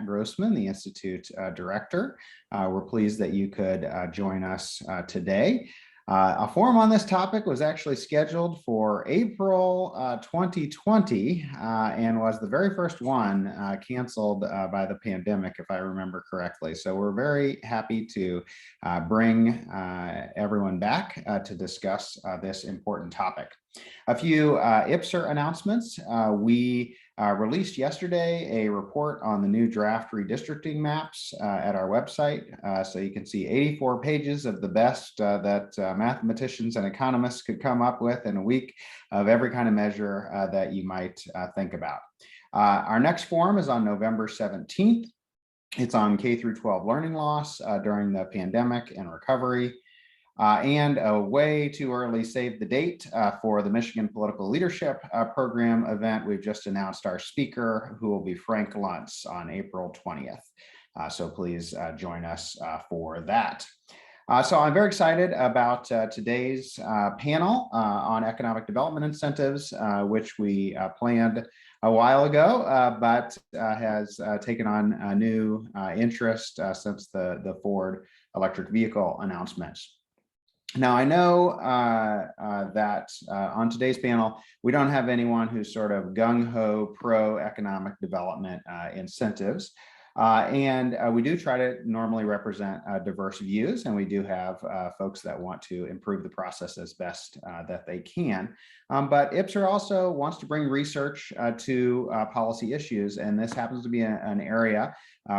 Grossman, the Institute Director. We're pleased that you could join us today. A forum on this topic was actually scheduled for April 2020 and was the very first one canceled by the pandemic, if I remember correctly. So we're very happy to bring everyone back to discuss this important topic. A few IPSR announcements. We released yesterday a report on the new draft redistricting maps at our website. So you can see 84 pages of the best that mathematicians and economists could come up with in a week of every kind of measure that you might think about. Our next forum is on November 17th. It's on K through 12 learning loss during the pandemic and recovery. And a way too early save the date for the Michigan Political Leadership Program event. We've just announced our speaker, who will be Frank Luntz, on April 20th. So please join us for that. So I'm very excited about today's panel on economic development incentives, which we planned a while ago, but has taken on a new interest since the Ford electric vehicle announcements. Now, I know that on today's panel, we don't have anyone who's sort of gung-ho pro-economic development incentives. And we do try to normally represent diverse views, and we do have folks that want to improve the process as best that they can. But IPSR also wants to bring research to policy issues, and this happens to be an area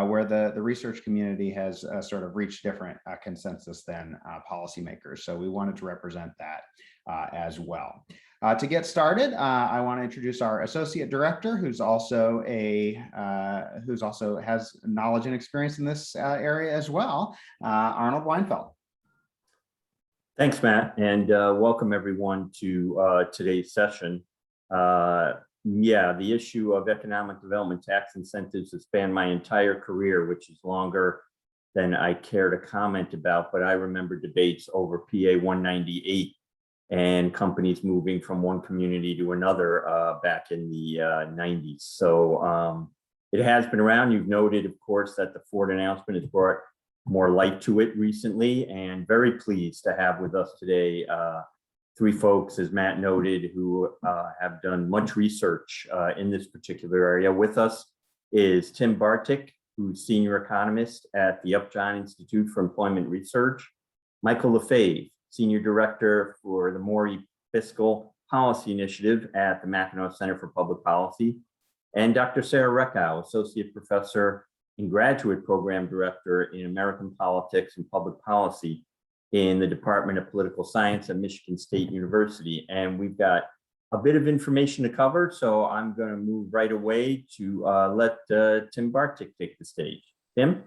where the research community has sort of reached different consensus than policymakers. So we wanted to represent that as well. To get started, I want to introduce our associate director, who's also has knowledge and experience in this area as well, Arnold Weinfeld. Thanks, Matt, and welcome everyone to today's session. Yeah, the issue of economic development tax incentives has spanned my entire career, which is longer than I care to comment about, but I remember debates over PA 198 and companies moving from one community to another back in the 90s. So it has been around. You've noted, of course, that the Ford announcement has brought more light to it recently, and very pleased to have with us today three folks, as Matt noted, who have done much research in this particular area. With us is Tim Bartik, who's senior economist at the Upjohn Institute for Employment Research, Michael Lefebvre, senior director for the Morey Fiscal Policy Initiative at the Mackinac Center for Public Policy, and Dr. Sarah Reckow, associate professor and graduate program director in American Politics and Public Policy in the Department of Political Science at Michigan State University. And we've got a bit of information to cover, so I'm going to move right away to let Tim Bartik take the stage. Tim?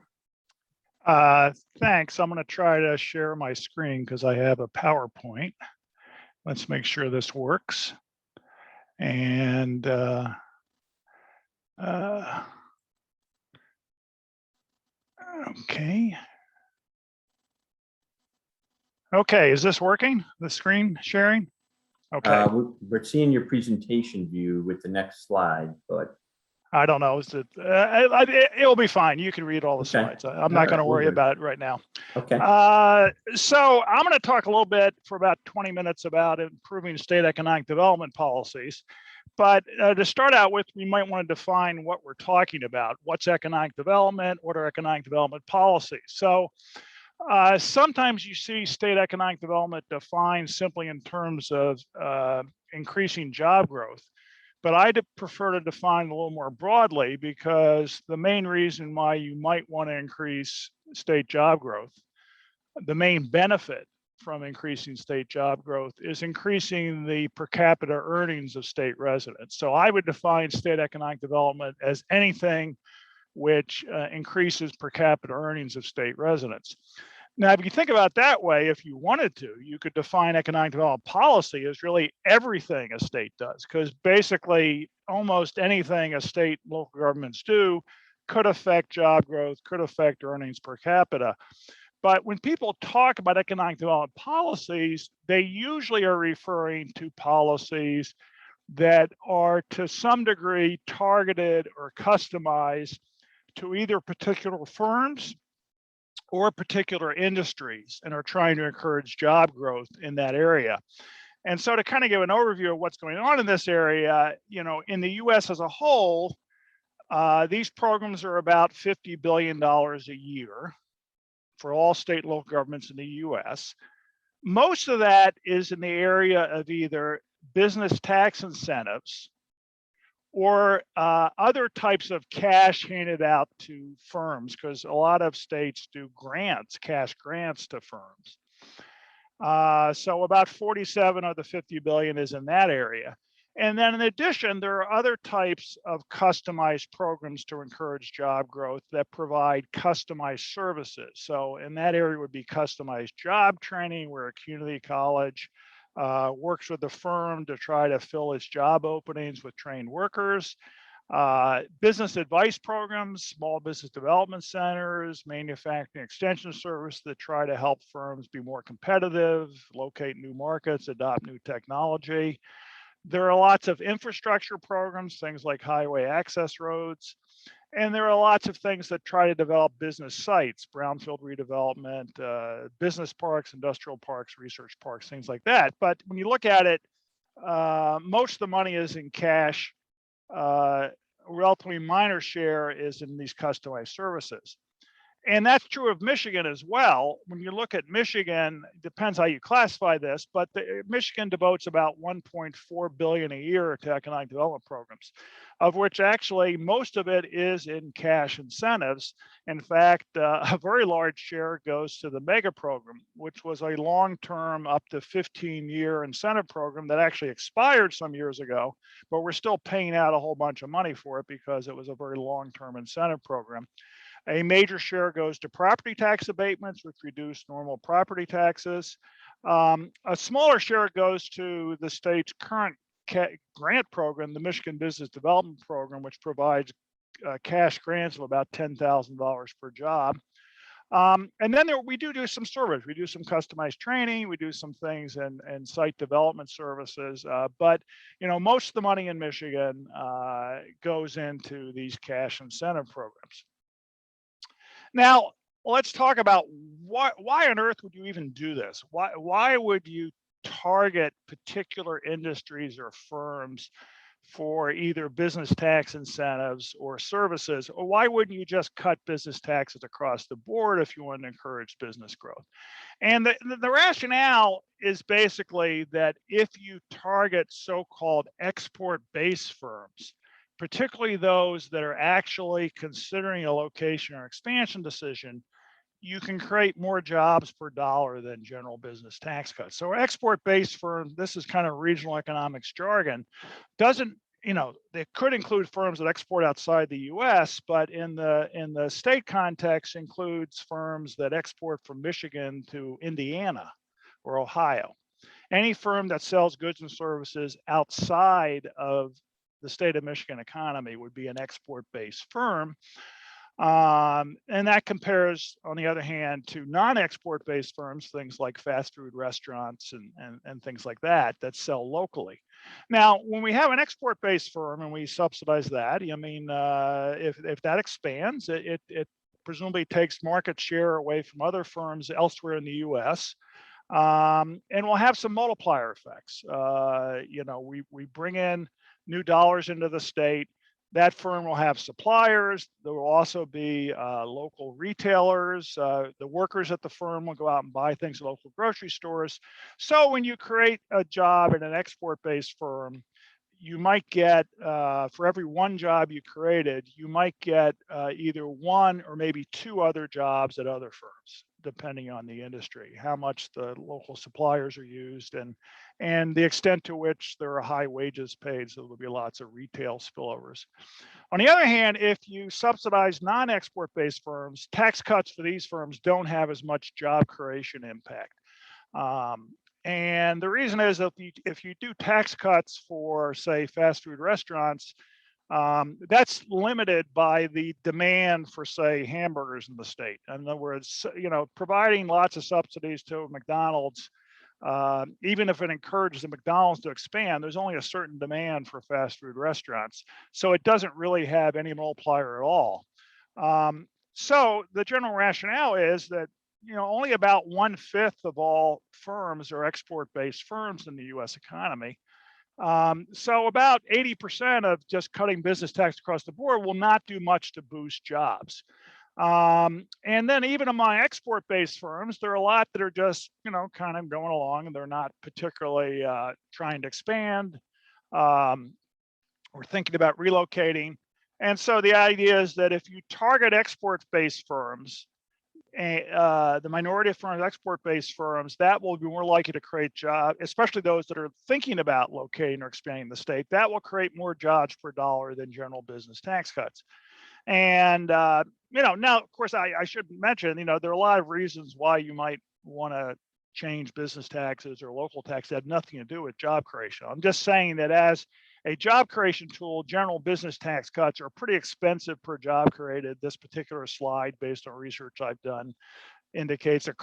Thanks. I'm going to try to share my screen because I have a PowerPoint. Let's make sure this works. And okay. Okay, is this working? The screen sharing? Okay. We're seeing your presentation view with the next slide, but I don't know. It'll be fine. You can read all the slides. I'm not going to worry about it right now. Okay. So I'm going to talk a little bit for about 20 minutes about improving state economic development policies. But to start out with, we might want to define what we're talking about. What's economic development? What are economic development policies? So sometimes you see state economic development defined simply in terms of increasing job growth. But I prefer to define a little more broadly, because the main reason why you might want to increase state job growth, the main benefit from increasing state job growth is increasing the per capita earnings of state residents. So I would define state economic development as anything which increases per capita earnings of state residents. Now, if you think about it that way, if you wanted to, you could define economic development policy as really everything a state does, because basically almost anything a state and local governments do could affect job growth, could affect earnings per capita. But when people talk about economic development policies, they usually are referring to policies that are to some degree targeted or customized to either particular firms or particular industries and are trying to encourage job growth in that area. And so to kind of give an overview of what's going on in this area, in the US as a whole, these programs are about $50 billion a year for all state and local governments in the US. Most of that is in the area of either business tax incentives or other types of cash handed out to firms, because a lot of states do grants, cash grants to firms. So about 47 of the 50 billion is in that area. And then in addition, there are other types of customized programs to encourage job growth that provide customized services. So in that area would be customized job training, where a community college works with the firm to try to fill its job openings with trained workers. Business advice programs, small business development centers, manufacturing extension service that try to help firms be more competitive, locate new markets, adopt new technology. There are lots of infrastructure programs, things like highway access roads. And there are lots of things that try to develop business sites, brownfield redevelopment, business parks, industrial parks, research parks, things like that. But when you look at it, most of the money is in cash. A relatively minor share is in these customized services. And that's true of Michigan as well. When you look at Michigan, it depends how you classify this, but Michigan devotes about 1.4 billion a year to economic development programs, of which actually most of it is in cash incentives. In fact, a very large share goes to the MEGA program, which was a long-term up to 15-year incentive program that actually expired some years ago, but we're still paying out a whole bunch of money for it because it was a very long-term incentive program. A major share goes to property tax abatements, which reduce normal property taxes. A smaller share goes to the state's current grant program, the Michigan Business Development Program, which provides cash grants of about $10,000 per job. And then we do some service. We do some customized training. We do some things in site development services. But most of the money in Michigan goes into these cash incentive programs. Now, let's talk about why on earth would you even do this? Why would you target particular industries or firms for either business tax incentives or services? Or why wouldn't you just cut business taxes across the board if you want to encourage business growth? And the rationale is basically that if you target so-called export-based firms, particularly those that are actually considering a location or expansion decision, you can create more jobs per dollar than general business tax cuts. So export-based firms, this is kind of regional economics jargon, they could include firms that export outside the US, but in the state context includes firms that export from Michigan to Indiana or Ohio. Any firm that sells goods and services outside of the state of Michigan economy would be an export-based firm. And that compares, on the other hand, to non-export-based firms, things like fast food restaurants and things like that sell locally. Now, when we have an export-based firm and we subsidize that, if that expands, it presumably takes market share away from other firms elsewhere in the US. And we'll have some multiplier effects. We bring in new dollars into the state. That firm will have suppliers. There will also be local retailers. The workers at the firm will go out and buy things at local grocery stores. So when you create a job in an export-based firm, you might get, for every one job you created, you might get either one or maybe two other jobs at other firms, depending on the industry, how much the local suppliers are used and the extent to which there are high wages paid. So there'll be lots of retail spillovers. On the other hand, if you subsidize non-export based firms, tax cuts for these firms don't have as much job creation impact. And the reason is that if you do tax cuts for, say, fast food restaurants, that's limited by the demand for, say, hamburgers in the state. In other words, providing lots of subsidies to McDonald's, even if it encourages the McDonald's to expand, there's only a certain demand for fast food restaurants. So it doesn't really have any multiplier at all. So the general rationale is that, only about 1/5 of all firms are export-based firms in the US economy. So about 80% of just cutting business tax across the board will not do much to boost jobs. And then even among export-based firms, there are a lot that are just, kind of going along and they're not particularly trying to expand or thinking about relocating. And so the idea is that if you target export-based firms, the minority of firms, export-based firms, that will be more likely to create jobs, especially those that are thinking about locating or expanding the state. That will create more jobs per dollar than general business tax cuts. And now, of course, I should mention, there are a lot of reasons why you might want to change business taxes or local tax that have nothing to do with job creation. I'm just saying that as a job creation tool, general business tax cuts are pretty expensive per job created. This particular slide, based on research I've done, indicates a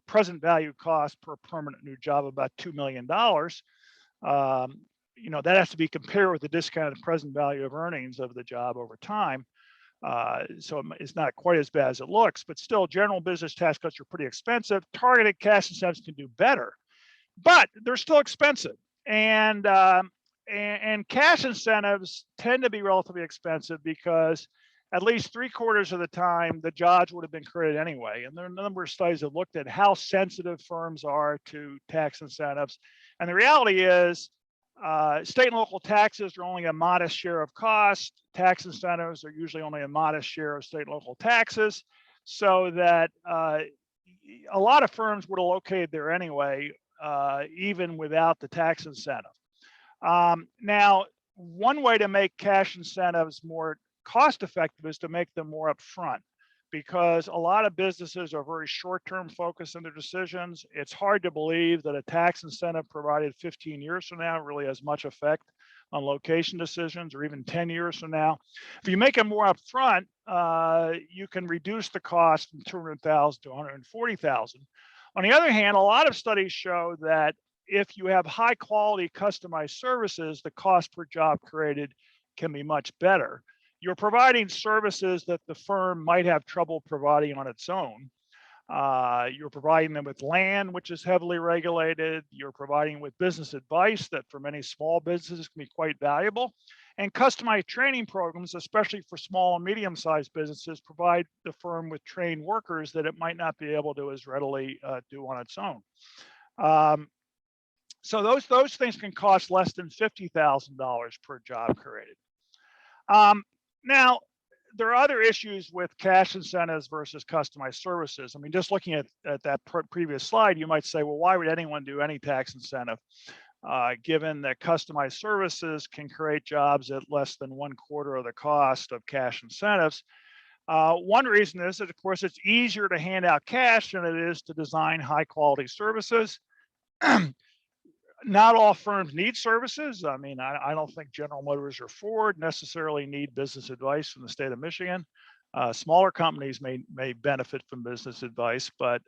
present value cost per permanent new job about $2 million. That has to be compared with the discounted present value of earnings of the job over time. So it's not quite as bad as it looks, but still, general business tax cuts are pretty expensive. Targeted cash incentives can do better, but they're still expensive. And cash incentives tend to be relatively expensive because at least 3/4 of the time the jobs would have been created anyway. And there are a number of studies that looked at how sensitive firms are to tax incentives. And the reality is, state and local taxes are only a modest share of cost. Tax incentives are usually only a modest share of state and local taxes, so that a lot of firms would have located there anyway, even without the tax incentive. Now, one way to make cash incentives more cost effective is to make them more upfront, because a lot of businesses are very short-term focused in their decisions. It's hard to believe that a tax incentive provided 15 years from now really has much effect on location decisions, or even 10 years from now. If you make them more upfront, you can reduce the cost from $200,000 to $140,000. On the other hand, a lot of studies show that if you have high quality customized services, the cost per job created can be much better. You're providing services that the firm might have trouble providing on its own. You're providing them with land, which is heavily regulated. You're providing with business advice that for many small businesses can be quite valuable. And customized training programs, especially for small and medium-sized businesses, provide the firm with trained workers that it might not be able to as readily do on its own. So those things can cost less than $50,000 per job created. Now, there are other issues with cash incentives versus customized services. I mean, just looking at that previous slide, you might say, well, why would anyone do any tax incentive, given that customized services can create jobs at less than 1/4 of the cost of cash incentives? One reason is that, of course, it's easier to hand out cash than it is to design high quality services. Not all firms need services. I mean, I don't think General Motors or Ford necessarily need business advice from the state of Michigan. Smaller companies may benefit from business advice, but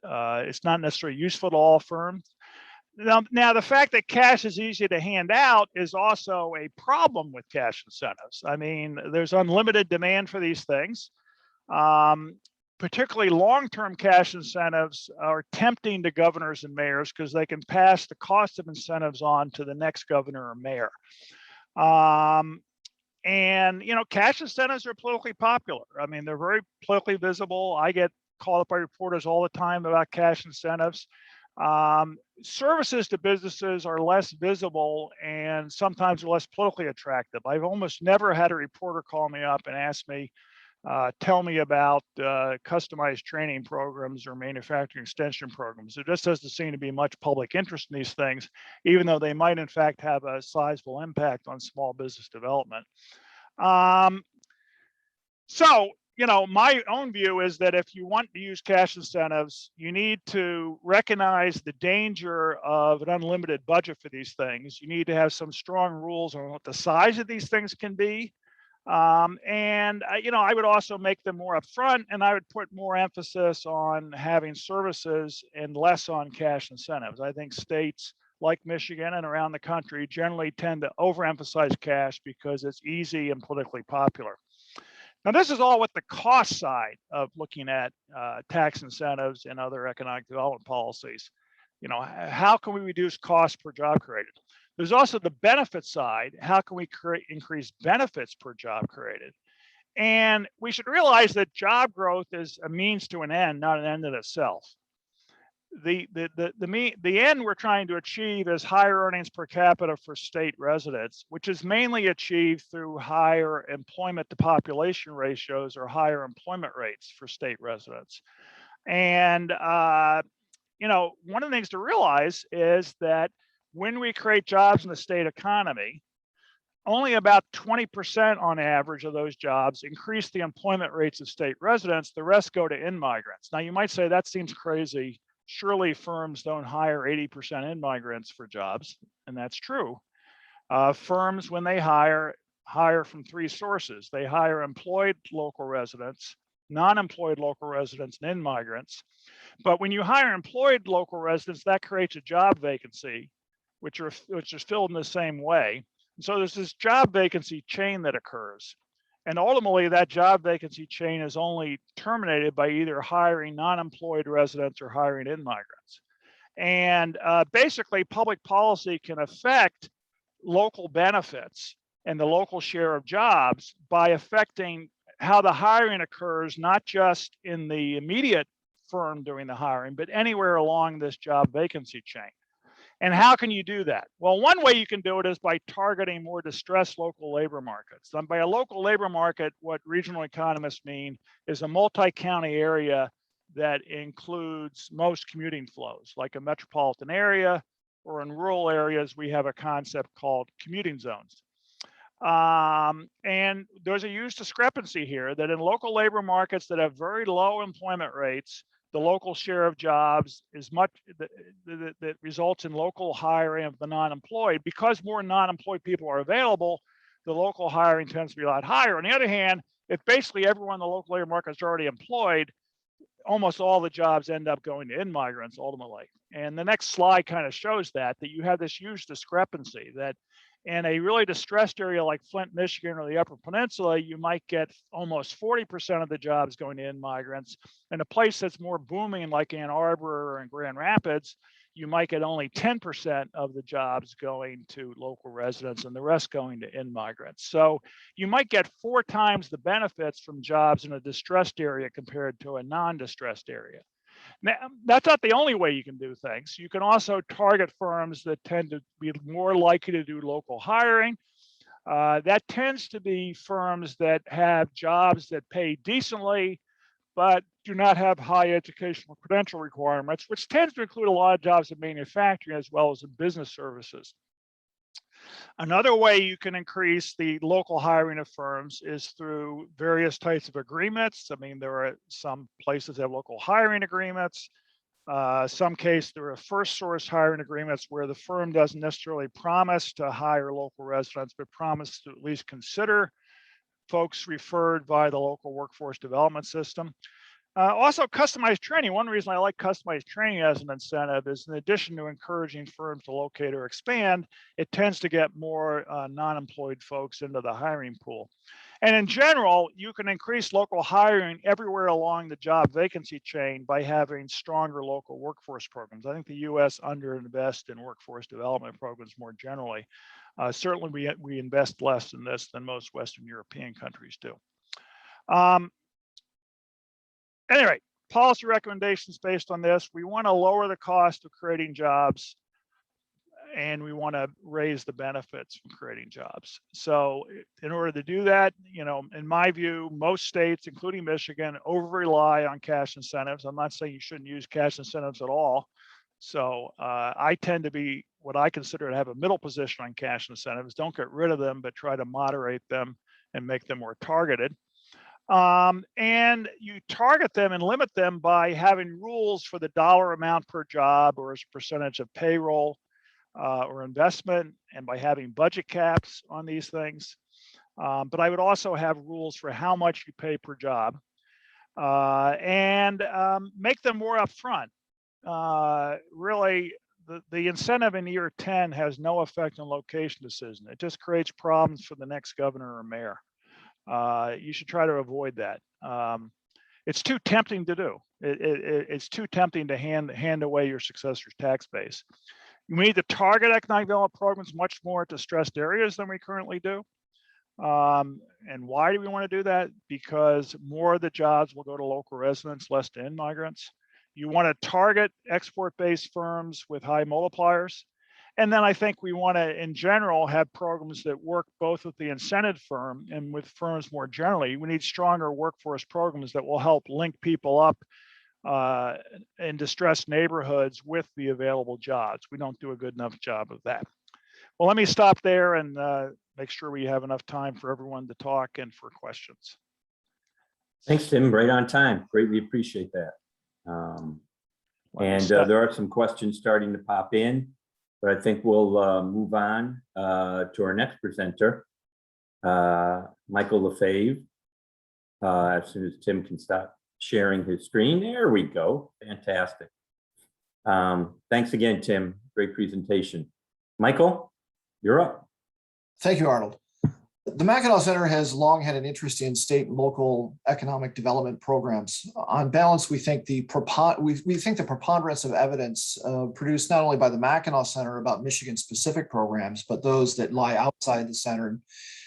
it's not necessarily useful to all firms. Now, the fact that cash is easy to hand out is also a problem with cash incentives. I mean, there's unlimited demand for these things. Particularly long-term cash incentives are tempting to governors and mayors because they can pass the cost of incentives on to the next governor or mayor. And, cash incentives are politically popular. I mean, they're very politically visible. I get called up by reporters all the time about cash incentives. Services to businesses are less visible and sometimes are less politically attractive. I've almost never had a reporter call me up and ask me, tell me about customized training programs or manufacturing extension programs. There just doesn't seem to be much public interest in these things, even though they might in fact have a sizable impact on small business development. So, my own view is that if you want to use cash incentives, you need to recognize the danger of an unlimited budget for these things. You need to have some strong rules on what the size of these things can be. And I would also make them more upfront, and I would put more emphasis on having services and less on cash incentives. I think states like Michigan and around the country generally tend to overemphasize cash because it's easy and politically popular. Now, this is all with the cost side of looking at tax incentives and other economic development policies. You know, how can we reduce cost per job created? There's also the benefit side. How can we increase benefits per job created? And we should realize that job growth is a means to an end, not an end in itself. The end we're trying to achieve is higher earnings per capita for state residents, which is mainly achieved through higher employment to population ratios or higher employment rates for state residents. And you know, one of the things to realize is that when we create jobs in the state economy, only about 20% on average of those jobs increase the employment rates of state residents. The rest go to in-migrants. Now, you might say that seems crazy. Surely firms don't hire 80% in-migrants for jobs, and that's true. Firms, when they hire from three sources. They hire employed local residents, non-employed local residents, and in-migrants. But when you hire employed local residents, that creates a job vacancy, which is filled in the same way. And so there's this job vacancy chain that occurs. And ultimately, that job vacancy chain is only terminated by either hiring non-employed residents or hiring in-migrants. And basically, public policy can affect local benefits and the local share of jobs by affecting how the hiring occurs, not just in the immediate firm doing the hiring, but anywhere along this job vacancy chain. And how can you do that? Well, one way you can do it is by targeting more distressed local labor markets. And by a local labor market, what regional economists mean is a multi-county area that includes most commuting flows, like a metropolitan area, or in rural areas, we have a concept called commuting zones. And there's a huge discrepancy here that in local labor markets that have very low employment rates, the local share of jobs is much that results in local hiring of the non-employed. Because more non-employed people are available, the local hiring tends to be a lot higher. On the other hand, if basically everyone in the local labor market is already employed, almost all the jobs end up going to in-migrants ultimately. And the next slide kind of shows that you have this huge discrepancy that in a really distressed area like Flint, Michigan, or the Upper Peninsula, you might get almost 40% of the jobs going to in-migrants. In a place that's more booming like Ann Arbor or in Grand Rapids, you might get only 10% of the jobs going to local residents and the rest going to in-migrants. So you might get 4 times the benefits from jobs in a distressed area compared to a non-distressed area. Now, that's not the only way you can do things. You can also target firms that tend to be more likely to do local hiring. That tends to be firms that have jobs that pay decently, but do not have high educational credential requirements, which tends to include a lot of jobs in manufacturing as well as in business services. Another way you can increase the local hiring of firms is through various types of agreements. I mean, there are some places that have local hiring agreements. Some cases there are first source hiring agreements where the firm doesn't necessarily promise to hire local residents, but promise to at least consider folks referred by the local workforce development system. Also, customized training. One reason I like customized training as an incentive is in addition to encouraging firms to locate or expand, it tends to get more non-employed folks into the hiring pool. And in general, you can increase local hiring everywhere along the job vacancy chain by having stronger local workforce programs. I think the U.S. underinvests in workforce development programs more generally. Certainly, we invest less in this than most Western European countries do. Anyway, policy recommendations based on this. We want to lower the cost of creating jobs, and we want to raise the benefits from creating jobs. So in order to do that, you know, in my view, most states, including Michigan, over-rely on cash incentives. I'm not saying you shouldn't use cash incentives at all. So I tend to be what I consider to have a middle position on cash incentives. Don't get rid of them, but try to moderate them and make them more targeted. And you target them and limit them by having rules for the dollar amount per job or as a percentage of payroll or investment, and by having budget caps on these things. But I would also have rules for how much you pay per job and make them more upfront. Really, the incentive in year 10 has no effect on location decision. It just creates problems for the next governor or mayor. You should try to avoid that. It's too tempting to do. It's too tempting to hand away your successor's tax base. We need to target economic development programs much more at distressed areas than we currently do. And why do we want to do that? Because more of the jobs will go to local residents, less to in-migrants. You want to target export-based firms with high multipliers. And then I think we want to, in general, have programs that work both with the incented firm and with firms more generally. We need stronger workforce programs that will help link people up in distressed neighborhoods with the available jobs. We don't do a good enough job of that. Well, let me stop there and make sure we have enough time for everyone to talk and for questions. Thanks, Tim. Right on time. Greatly appreciate that. There are some questions starting to pop in, but I think we'll move on to our next presenter, Michael Lefebvre. As soon as Tim can stop sharing his screen. There we go. Fantastic. Thanks again, Tim. Great presentation. Michael, you're up. Thank you, Arnold. The Mackinac Center has long had an interest in state and local economic development programs. On balance, we think the preponderance of evidence produced not only by the Mackinac Center about Michigan-specific programs, but those that lie outside the center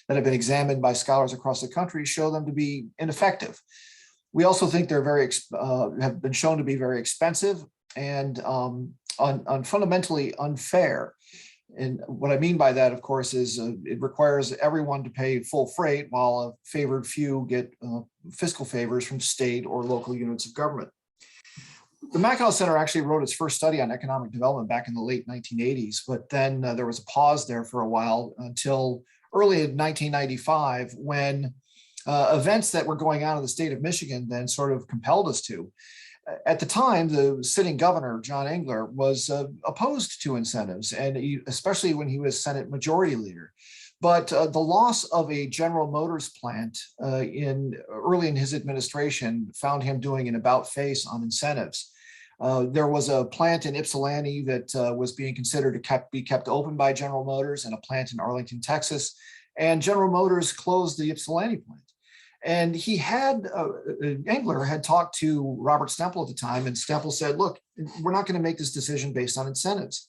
that have been examined by scholars across the country show them to be ineffective. We also think they're have been shown to be very expensive and fundamentally unfair. And what I mean by that, of course, is it requires everyone to pay full freight while a favored few get fiscal favors from state or local units of government. The Mackinac Center actually wrote its first study on economic development back in the late 1980s, but then there was a pause there for a while until early in 1995 when events that were going on in the state of Michigan then sort of compelled us to. At the time, the sitting governor, John Engler, was opposed to incentives, and especially when he was Senate Majority Leader. But the loss of a General Motors plant early in his administration found him doing an about-face on incentives. There was a plant in Ypsilanti that was being considered to be kept open by General Motors, and a plant in Arlington, Texas. And General Motors closed the Ypsilanti plant. And he Engler had talked to Robert Stempel at the time, and Stempel said, look, we're not going to make this decision based on incentives.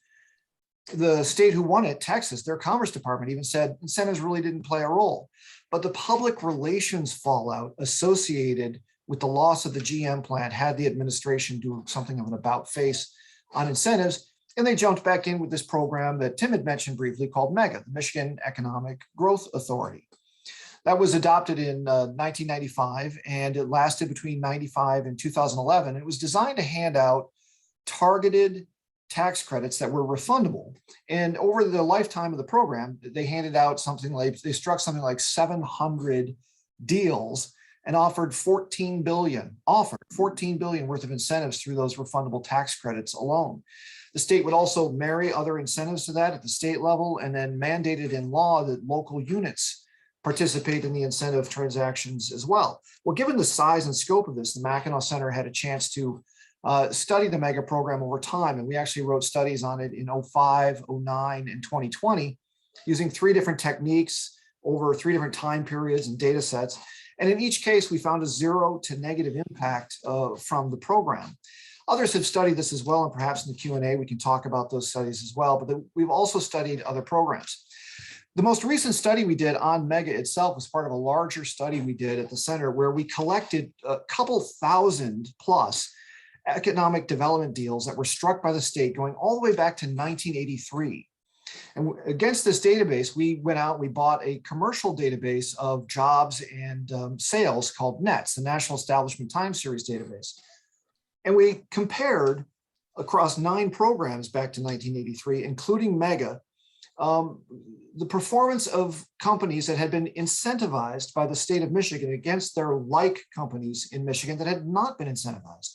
The state who won it, Texas, their Commerce Department even said incentives really didn't play a role. But the public relations fallout associated with the loss of the GM plant had the administration do something of an about face on incentives. And they jumped back in with this program that Tim had mentioned briefly called MEGA, the Michigan Economic Growth Authority. That was adopted in 1995, and it lasted between 95 and 2011. It was designed to hand out targeted tax credits that were refundable. And over the lifetime of the program, they struck something like 700 deals and offered $14 billion worth of incentives through those refundable tax credits alone. The state would also marry other incentives to that at the state level, and then mandated in law that local units participate in the incentive transactions as well. Well, given the size and scope of this, the Mackinac Center had a chance to study the MEGA program over time, and we actually wrote studies on it in 05, 09, and 2020, using 3 different techniques over 3 different time periods and data sets. And in each case, we found a 0 to negative impact from the program. Others have studied this as well, and perhaps in the Q&A, we can talk about those studies as well, but we've also studied other programs. The most recent study we did on MEGA itself was part of a larger study we did at the center where we collected a couple thousand plus economic development deals that were struck by the state going all the way back to 1983. And against this database, we went out, we bought a commercial database of jobs and sales called NETS, the National Establishment Time Series database. And we compared across 9 programs back to 1983, including MEGA, the performance of companies that had been incentivized by the state of Michigan against their like companies in Michigan that had not been incentivized.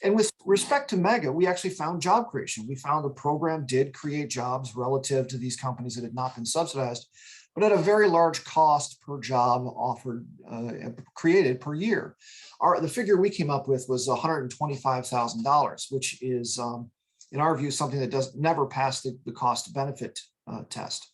And with respect to MEGA, we actually found job creation. We found the program did create jobs relative to these companies that had not been subsidized, but at a very large cost per job offered, created per year. The figure we came up with was $125,000, which is, in our view, something that never passed the cost benefit test.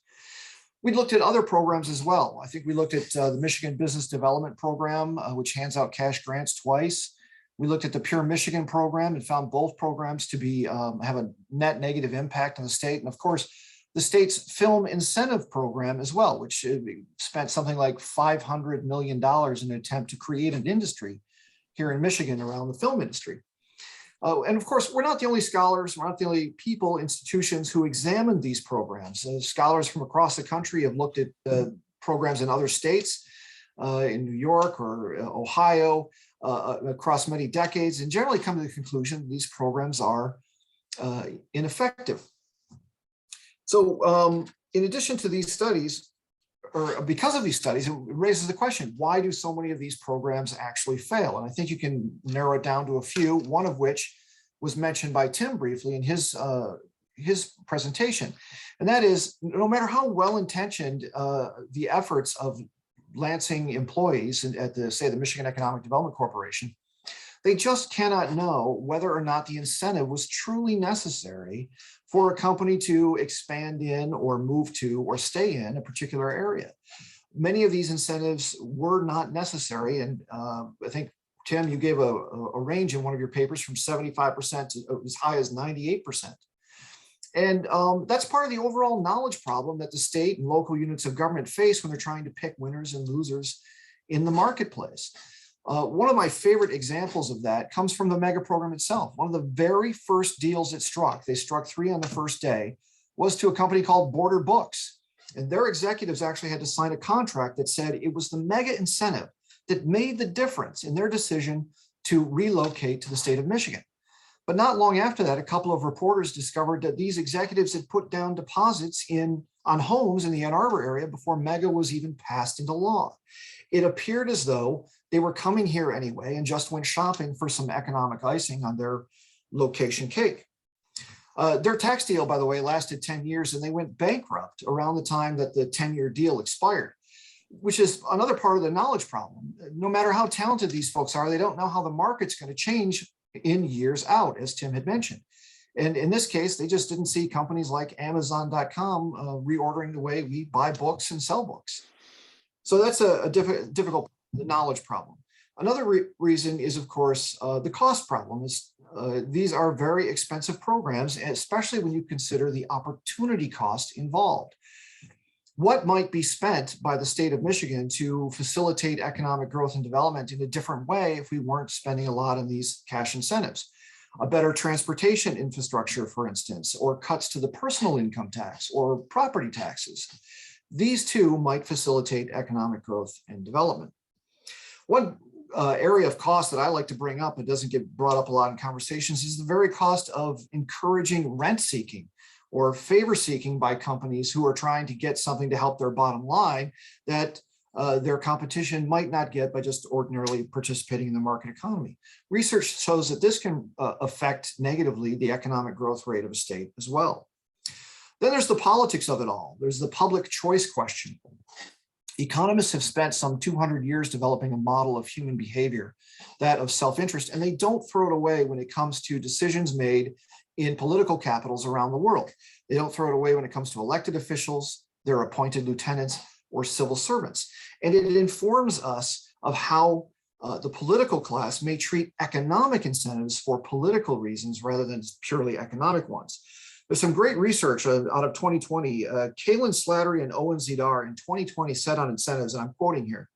We looked at other programs as well. I think we looked at the Michigan Business Development Program, which hands out cash grants twice. We looked at the Pure Michigan program and found both programs to be have a net negative impact on the state. And of course, the state's film incentive program as well, which spent something like $500 million in an attempt to create an industry here in Michigan around the film industry. And of course, we're not the only scholars, we're not the only people, institutions who examined these programs. Scholars from across the country have looked at programs in other states, in New York or Ohio, across many decades, and generally come to the conclusion these programs are ineffective. So in addition to these studies, or because of these studies, it raises the question, why do so many of these programs actually fail? And I think you can narrow it down to a few, one of which was mentioned by Tim briefly in his presentation. And that is, no matter how well-intentioned the efforts of Lansing employees at the Michigan Economic Development Corporation, they just cannot know whether or not the incentive was truly necessary for a company to expand in or move to or stay in a particular area. Many of these incentives were not necessary. And I think, Tim, you gave a range in one of your papers from 75% to as high as 98%. And that's part of the overall knowledge problem that the state and local units of government face when they're trying to pick winners and losers in the marketplace. One of my favorite examples of that comes from the mega program itself. One of the very first deals it struck, they struck 3 on the first day, was to a company called Border Books. And their executives actually had to sign a contract that said it was the mega incentive that made the difference in their decision to relocate to the state of Michigan. But not long after that, a couple of reporters discovered that these executives had put down deposits on homes in the Ann Arbor area before mega was even passed into law. It appeared as though they were coming here anyway and just went shopping for some economic icing on their location cake. Their tax deal, by the way, lasted 10 years and they went bankrupt around the time that the 10-year deal expired, which is another part of the knowledge problem. No matter how talented these folks are, they don't know how the market's going to change in years out, as Tim had mentioned. And in this case, they just didn't see companies like Amazon.com reordering the way we buy books and sell books. So that's a difficult knowledge problem. Another reason is, of course, the cost problem. These are very expensive programs, especially when you consider the opportunity cost involved. What might be spent by the state of Michigan to facilitate economic growth and development in a different way if we weren't spending a lot on these cash incentives? A better transportation infrastructure, for instance, or cuts to the personal income tax or property taxes. These two might facilitate economic growth and development. One area of cost that I like to bring up, it doesn't get brought up a lot in conversations, is the very cost of encouraging rent seeking or favor seeking by companies who are trying to get something to help their bottom line that their competition might not get by just ordinarily participating in the market economy. Research shows that this can affect negatively the economic growth rate of a state as well. Then there's the politics of it all. There's the public choice question. Economists have spent some 200 years developing a model of human behavior, that of self-interest, and they don't throw it away when it comes to decisions made in political capitals around the world. They don't throw it away when it comes to elected officials, their appointed lieutenants, or civil servants. And it informs us of how the political class may treat economic incentives for political reasons rather than purely economic ones. There's some great research out of 2020. Kalin Slattery and Owen Zidar in 2020 said on incentives, and I'm quoting here,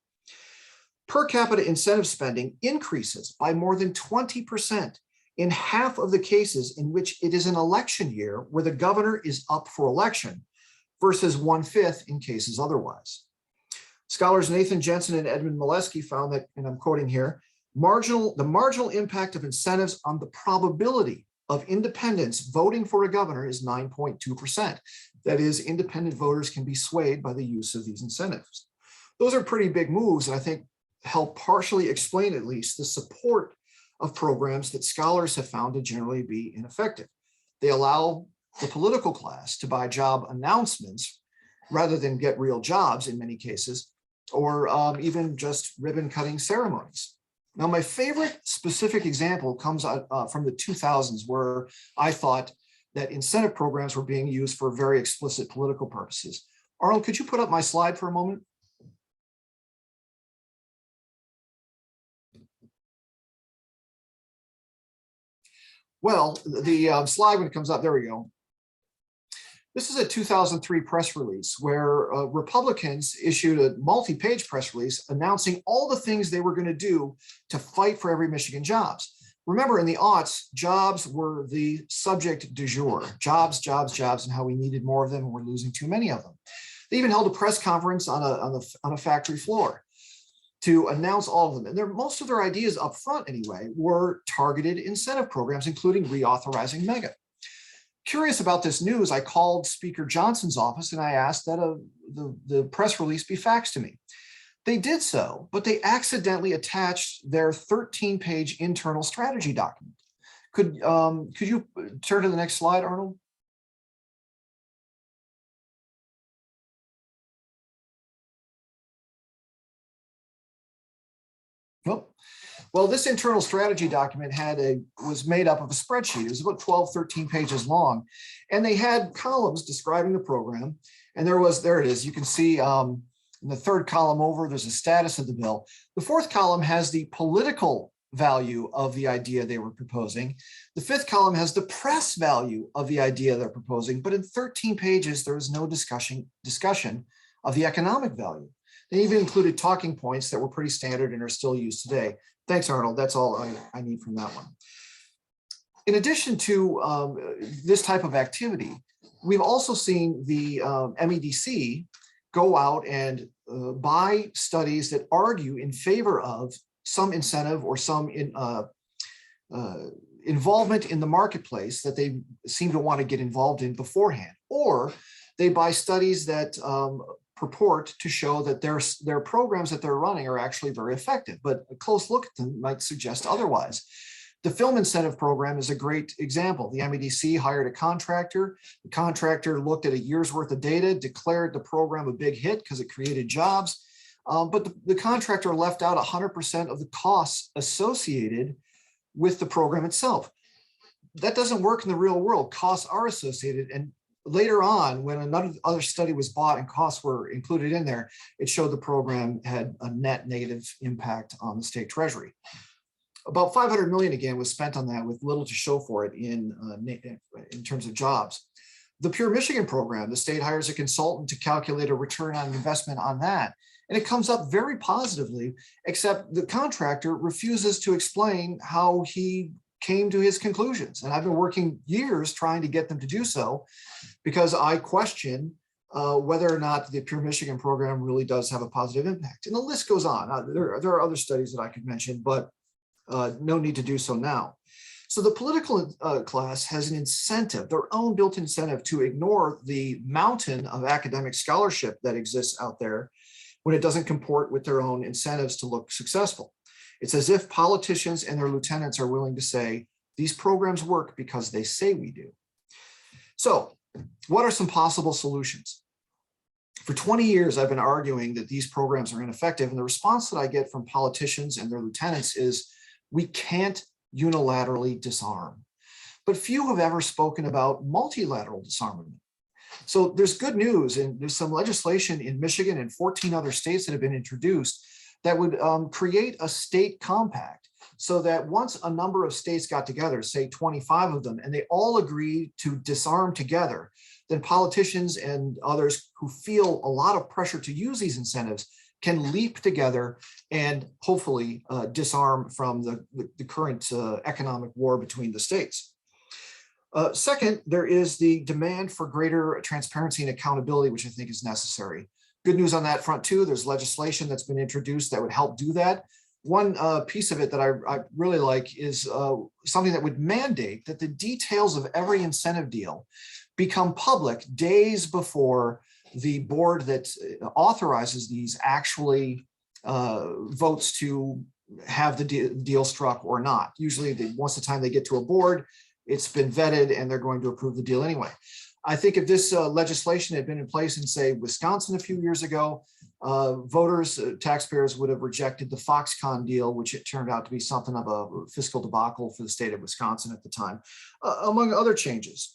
per capita incentive spending increases by more than 20% in half of the cases in which it is an election year where the governor is up for election versus 1/5 in cases otherwise. Scholars Nathan Jensen and Edmund Molesky found that, and I'm quoting here, the marginal impact of incentives on the probability of independents voting for a governor is 9.2%. That is, independent voters can be swayed by the use of these incentives. Those are pretty big moves, and I think help partially explain at least the support of programs that scholars have found to generally be ineffective. They allow the political class to buy job announcements rather than get real jobs in many cases, or even just ribbon cutting ceremonies. Now, my favorite specific example comes from the 2000s, where I thought that incentive programs were being used for very explicit political purposes. Arnold, could you put up my slide for a moment? Well, the slide when it comes up, there we go. This is a 2003 press release where Republicans issued a multi-page press release announcing all the things they were going to do to fight for every Michigan jobs. Remember, in the aughts, jobs were the subject du jour. Jobs, jobs, jobs, and how we needed more of them and we're losing too many of them. They even held a press conference on a factory floor to announce all of them. And most of their ideas up front anyway were targeted incentive programs, including reauthorizing MEGA. Curious about this news, I called Speaker Johnson's office and I asked that the press release be faxed to me. They did so, but they accidentally attached their 13-page internal strategy document. Could you turn to the next slide, Arnold? Nope. Well, this internal strategy document was made up of a spreadsheet. It was about 12, 13 pages long. And they had columns describing the program. And there it is. You can see in the third column over, there's a status of the bill. The fourth column has the political value of the idea they were proposing. The fifth column has the press value of the idea they're proposing. But in 13 pages, there was no discussion of the economic value. They even included talking points that were pretty standard and are still used today. Thanks, Arnold. That's all I need from that one. In addition to this type of activity, we've also seen the MEDC go out and buy studies that argue in favor of some incentive or some involvement in the marketplace that they seem to want to get involved in beforehand, or they buy studies that purport to show that their programs that they're running are actually very effective, but a close look at them might suggest otherwise. The film incentive program is a great example. The MEDC hired a contractor. The contractor looked at a year's worth of data, declared the program a big hit because it created jobs, but the contractor left out 100% of the costs associated with the program itself. That doesn't work in the real world. Costs are associated, and later on, when another study was bought and costs were included in there, it showed the program had a net negative impact on the state treasury. About $500 million again was spent on that with little to show for it in terms of jobs. The Pure Michigan program, the state hires a consultant to calculate a return on investment on that. And it comes up very positively, except the contractor refuses to explain how he came to his conclusions. And I've been working years trying to get them to do so because I question whether or not the Pure Michigan program really does have a positive impact. And the list goes on. There are other studies that I could mention, but no need to do so now. So the political class has an incentive, their own built incentive, to ignore the mountain of academic scholarship that exists out there when it doesn't comport with their own incentives to look successful. It's as if politicians and their lieutenants are willing to say, these programs work because they say we do. So what are some possible solutions? For 20 years, I've been arguing that these programs are ineffective, and the response that I get from politicians and their lieutenants is, we can't unilaterally disarm. But few have ever spoken about multilateral disarmament. So there's good news, and there's some legislation in Michigan and 14 other states that have been introduced that would create a state compact, so that once a number of states got together, say 25 of them, and they all agree to disarm together, then politicians and others who feel a lot of pressure to use these incentives can leap together and hopefully disarm from the current economic war between the states. Second, there is the demand for greater transparency and accountability, which I think is necessary. Good news on that front too. There's legislation that's been introduced that would help do that. One piece of it that I really like is something that would mandate that the details of every incentive deal become public days before the board that authorizes these actually votes to have the deal struck or not. Usually once the time they get to a board, it's been vetted and they're going to approve the deal anyway. I think if this legislation had been in place in, say, Wisconsin a few years ago, voters, taxpayers would have rejected the Foxconn deal, which it turned out to be something of a fiscal debacle for the state of Wisconsin at the time, among other changes.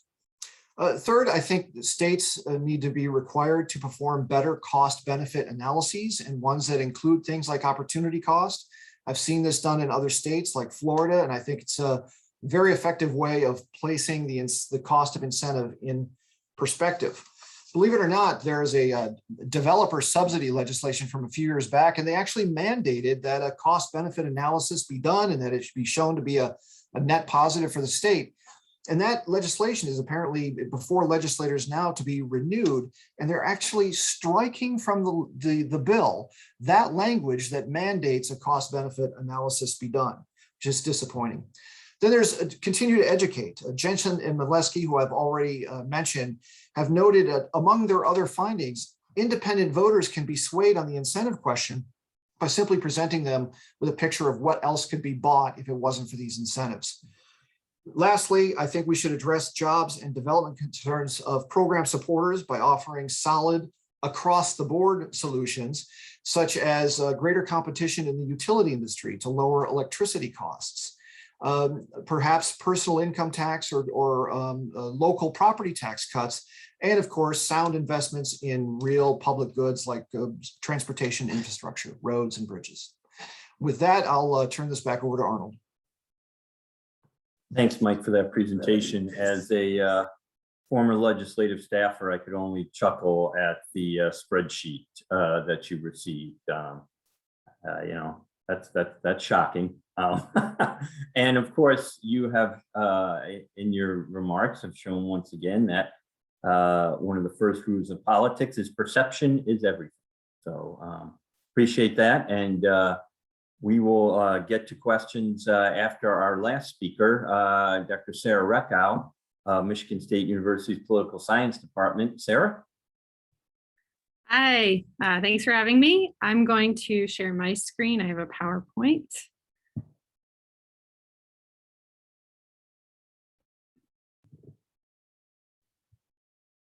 Third, I think the states need to be required to perform better cost benefit analyses, and ones that include things like opportunity cost. I've seen this done in other states like Florida, and I think it's a very effective way of placing the cost of incentive in perspective. Believe it or not, there is a developer subsidy legislation from a few years back, and they actually mandated that a cost benefit analysis be done and that it should be shown to be a net positive for the state. And that legislation is apparently before legislators now to be renewed, and they're actually striking from the bill that language that mandates a cost benefit analysis be done, which is disappointing. Then there's continue to educate. Jensen and Milewski, who I've already mentioned, have noted that among their other findings, independent voters can be swayed on the incentive question by simply presenting them with a picture of what else could be bought if it wasn't for these incentives. Lastly, I think we should address jobs and development concerns of program supporters by offering solid across the board solutions, such as greater competition in the utility industry to lower electricity costs, perhaps personal income tax or local property tax cuts, and of course, sound investments in real public goods like transportation infrastructure, roads and bridges. With that, I'll turn this back over to Arnold. Thanks, Mike, for that presentation. As a former legislative staffer, I could only chuckle at the spreadsheet that you received. You know, that's shocking. And of course, you have in your remarks have shown once again that one of the first rules of politics is perception is everything. So appreciate that. And we will get to questions after our last speaker, Dr. Sarah Reckow, Michigan State University's Political Science Department. Sarah? Hi, thanks for having me. I'm going to share my screen. I have a PowerPoint.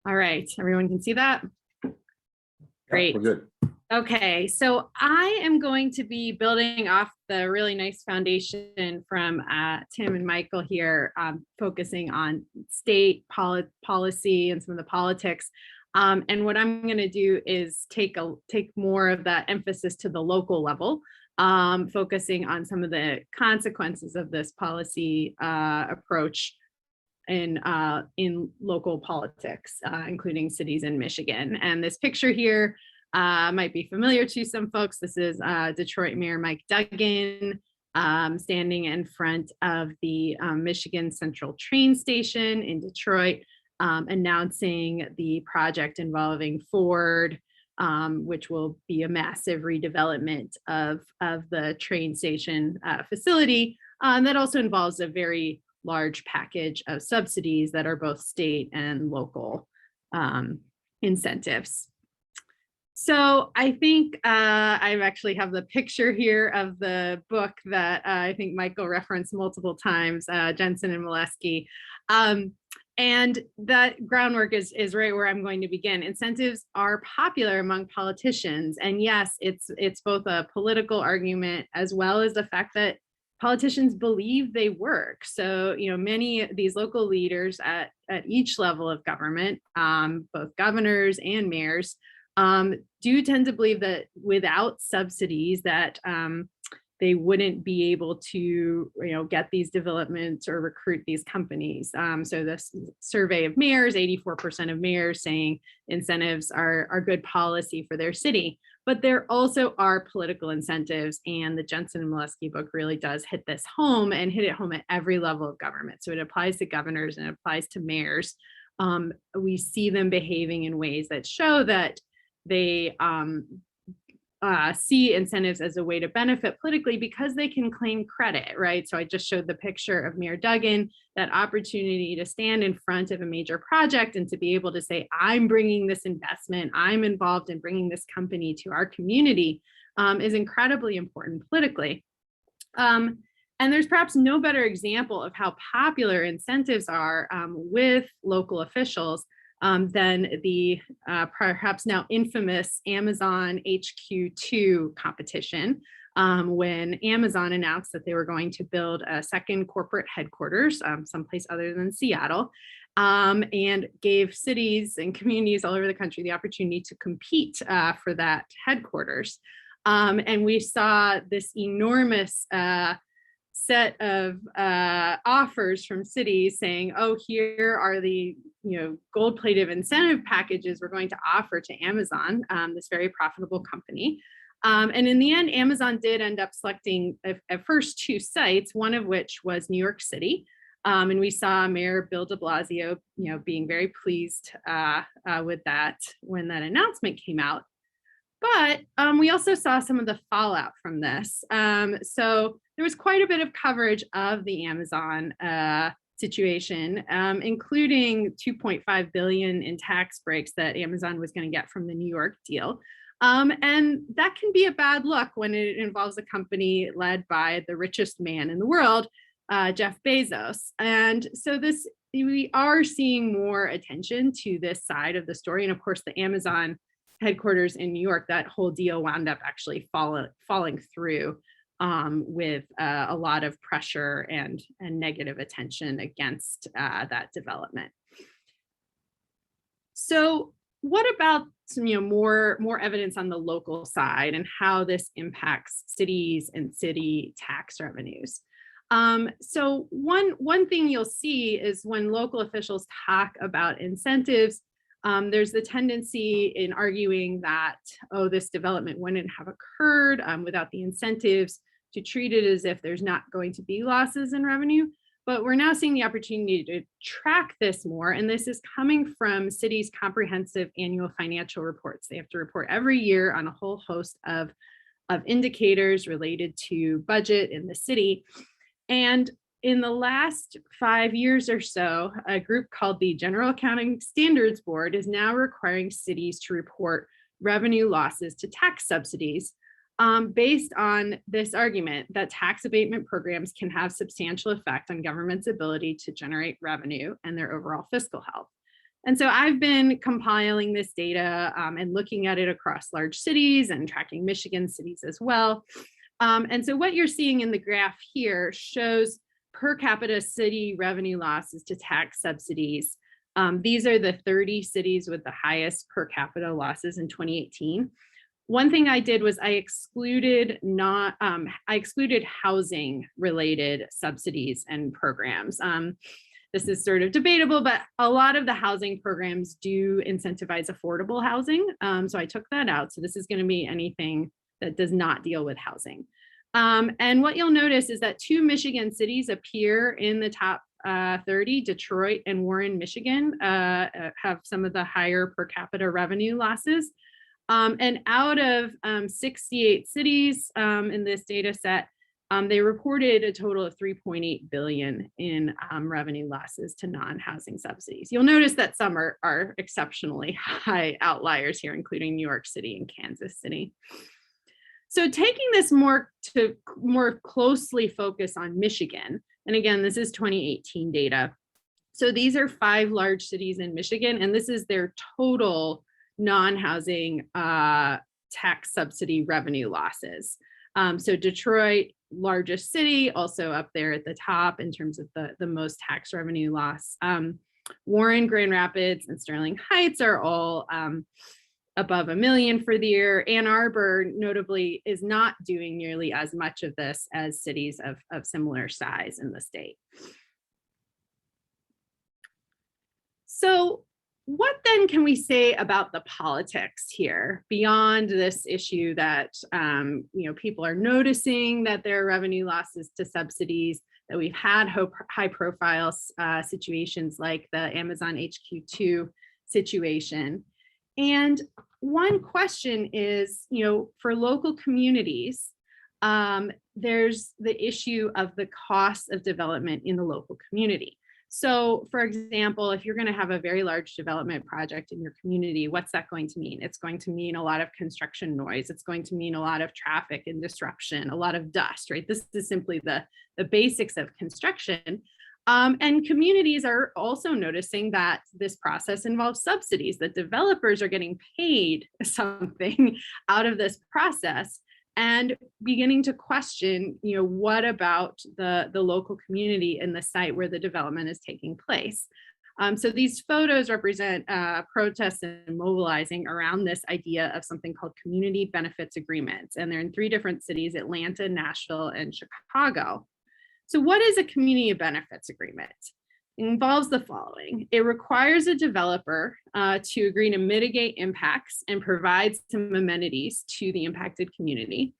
All right, everyone can see that? Great. We're good. Okay, so I am going to be building off the really nice foundation from Tim and Michael here, focusing on state policy and some of the politics. And what I'm going to do is take more of that emphasis to the local level, focusing on some of the consequences of this policy approach in local politics, including cities in Michigan. And this picture here might be familiar to some folks. This is Detroit Mayor Mike Duggan standing in front of the Michigan Central train station in Detroit, announcing the project involving Ford, which will be a massive redevelopment of the train station facility. That also involves a very large package of subsidies that are both state and local incentives. So I think I actually have the picture here of the book that I think Michael referenced multiple times, Jensen and Milewski. And that groundwork is right where I'm going to begin. Incentives are popular among politicians. And yes, it's both a political argument as well as the fact that politicians believe they work. So, you know, many of these local leaders at each level of government, both governors and mayors, do tend to believe that without subsidies that they wouldn't be able to, you know, get these developments or recruit these companies. So this survey of mayors, 84% of mayors saying incentives are good policy for their city, but there also are political incentives, and the Jensen and Milewski book really does hit this home and hit it home at every level of government. So it applies to governors and it applies to mayors. We see them behaving in ways that show that they see incentives as a way to benefit politically because they can claim credit, right? So I just showed the picture of Mayor Duggan, that opportunity to stand in front of a major project and to be able to say, I'm bringing this investment, I'm involved in bringing this company to our community, is incredibly important politically. And there's perhaps no better example of how popular incentives are with local officials than the perhaps now infamous Amazon HQ2 competition, when Amazon announced that they were going to build a second corporate headquarters someplace other than Seattle. and gave cities and communities all over the country the opportunity to compete for that headquarters. And we saw this enormous set of offers from cities saying, oh, here are the gold-plated incentive packages we're going to offer to Amazon, this very profitable company. And in the end, Amazon did end up selecting at first 2 sites, one of which was New York City. And we saw Mayor Bill de Blasio, being very pleased with that when that announcement came out. But we also saw some of the fallout from this. So there was quite a bit of coverage of the Amazon situation, including $2.5 billion in tax breaks that Amazon was going to get from the New York deal. And that can be a bad look when it involves a company led by the richest man in the world, Jeff Bezos. And so we are seeing more attention to this side of the story. And of course, the Amazon headquarters in New York, that whole deal wound up actually falling through with a lot of pressure and negative attention against that development. So what about some more evidence on the local side and how this impacts cities and city tax revenues? So one thing you'll see is when local officials talk about incentives, there's the tendency in arguing that, oh, this development wouldn't have occurred without the incentives, to treat it as if there's not going to be losses in revenue. But we're now seeing the opportunity to track this more. And this is coming from cities' comprehensive annual financial reports. They have to report every year on a whole host of indicators related to budget in the city. And in the last 5 years or so, a group called the General Accounting Standards Board is now requiring cities to report revenue losses to tax subsidies based on this argument that tax abatement programs can have substantial effect on government's ability to generate revenue and their overall fiscal health. And so I've been compiling this data and looking at it across large cities and tracking Michigan cities as well. And so what you're seeing in the graph here shows per capita city revenue losses to tax subsidies. These are the 30 cities with the highest per capita losses in 2018. One thing I did was I excluded housing related subsidies and programs. This is sort of debatable, but a lot of the housing programs do incentivize affordable housing. So I took that out. So this is going to be anything that does not deal with housing. And what you'll notice is that 2 Michigan cities appear in the top 30. Detroit and Warren, Michigan have some of the higher per capita revenue losses. And out of 68 cities in this data set, they reported a total of $3.8 billion in revenue losses to non-housing subsidies. You'll notice that some are exceptionally high outliers here, including New York City and Kansas City. So taking this more closely focus on Michigan, and again, this is 2018 data. So these are 5 large cities in Michigan, and this is their total non-housing tax subsidy revenue losses. So Detroit, largest city, also up there at the top in terms of the most tax revenue loss. Warren, Grand Rapids, and Sterling Heights are all above $1 million for the year. Ann Arbor, notably, is not doing nearly as much of this as cities of similar size in the state. So what then can we say about the politics here beyond this issue that people are noticing that there are revenue losses to subsidies, that we've had high profile situations like the Amazon HQ2 situation. And one question is, for local communities, there's the issue of the cost of development in the local community. So for example, if you're going to have a very large development project in your community, what's that going to mean? It's going to mean a lot of construction noise. It's going to mean a lot of traffic and disruption, a lot of dust, right? This is simply the basics of construction. And communities are also noticing that this process involves subsidies, that developers are getting paid something out of this process, and beginning to question, what about the local community in the site where the development is taking place? So these photos represent protests and mobilizing around this idea of something called community benefits agreements. And they're in 3 different cities, Atlanta, Nashville, and Chicago. So what is a community benefits agreement? It involves the following. It requires a developer to agree to mitigate impacts and provide some amenities to the impacted community.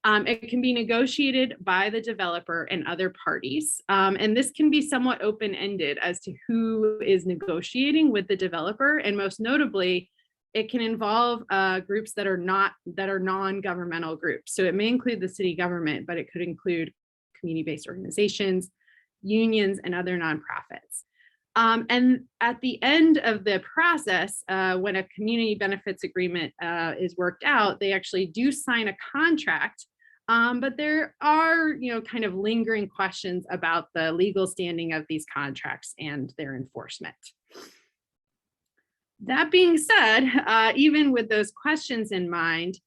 It can be negotiated by the developer and other parties. And this can be somewhat open-ended as to who is negotiating with the developer. And most notably, it can involve groups that are non-governmental groups. So it may include the city government, but it could include community-based organizations, unions, and other nonprofits. And at the end of the process, when a community benefits agreement is worked out, they actually do sign a contract. But there are, kind of lingering questions about the legal standing of these contracts and their enforcement. That being said, even with those questions in mind,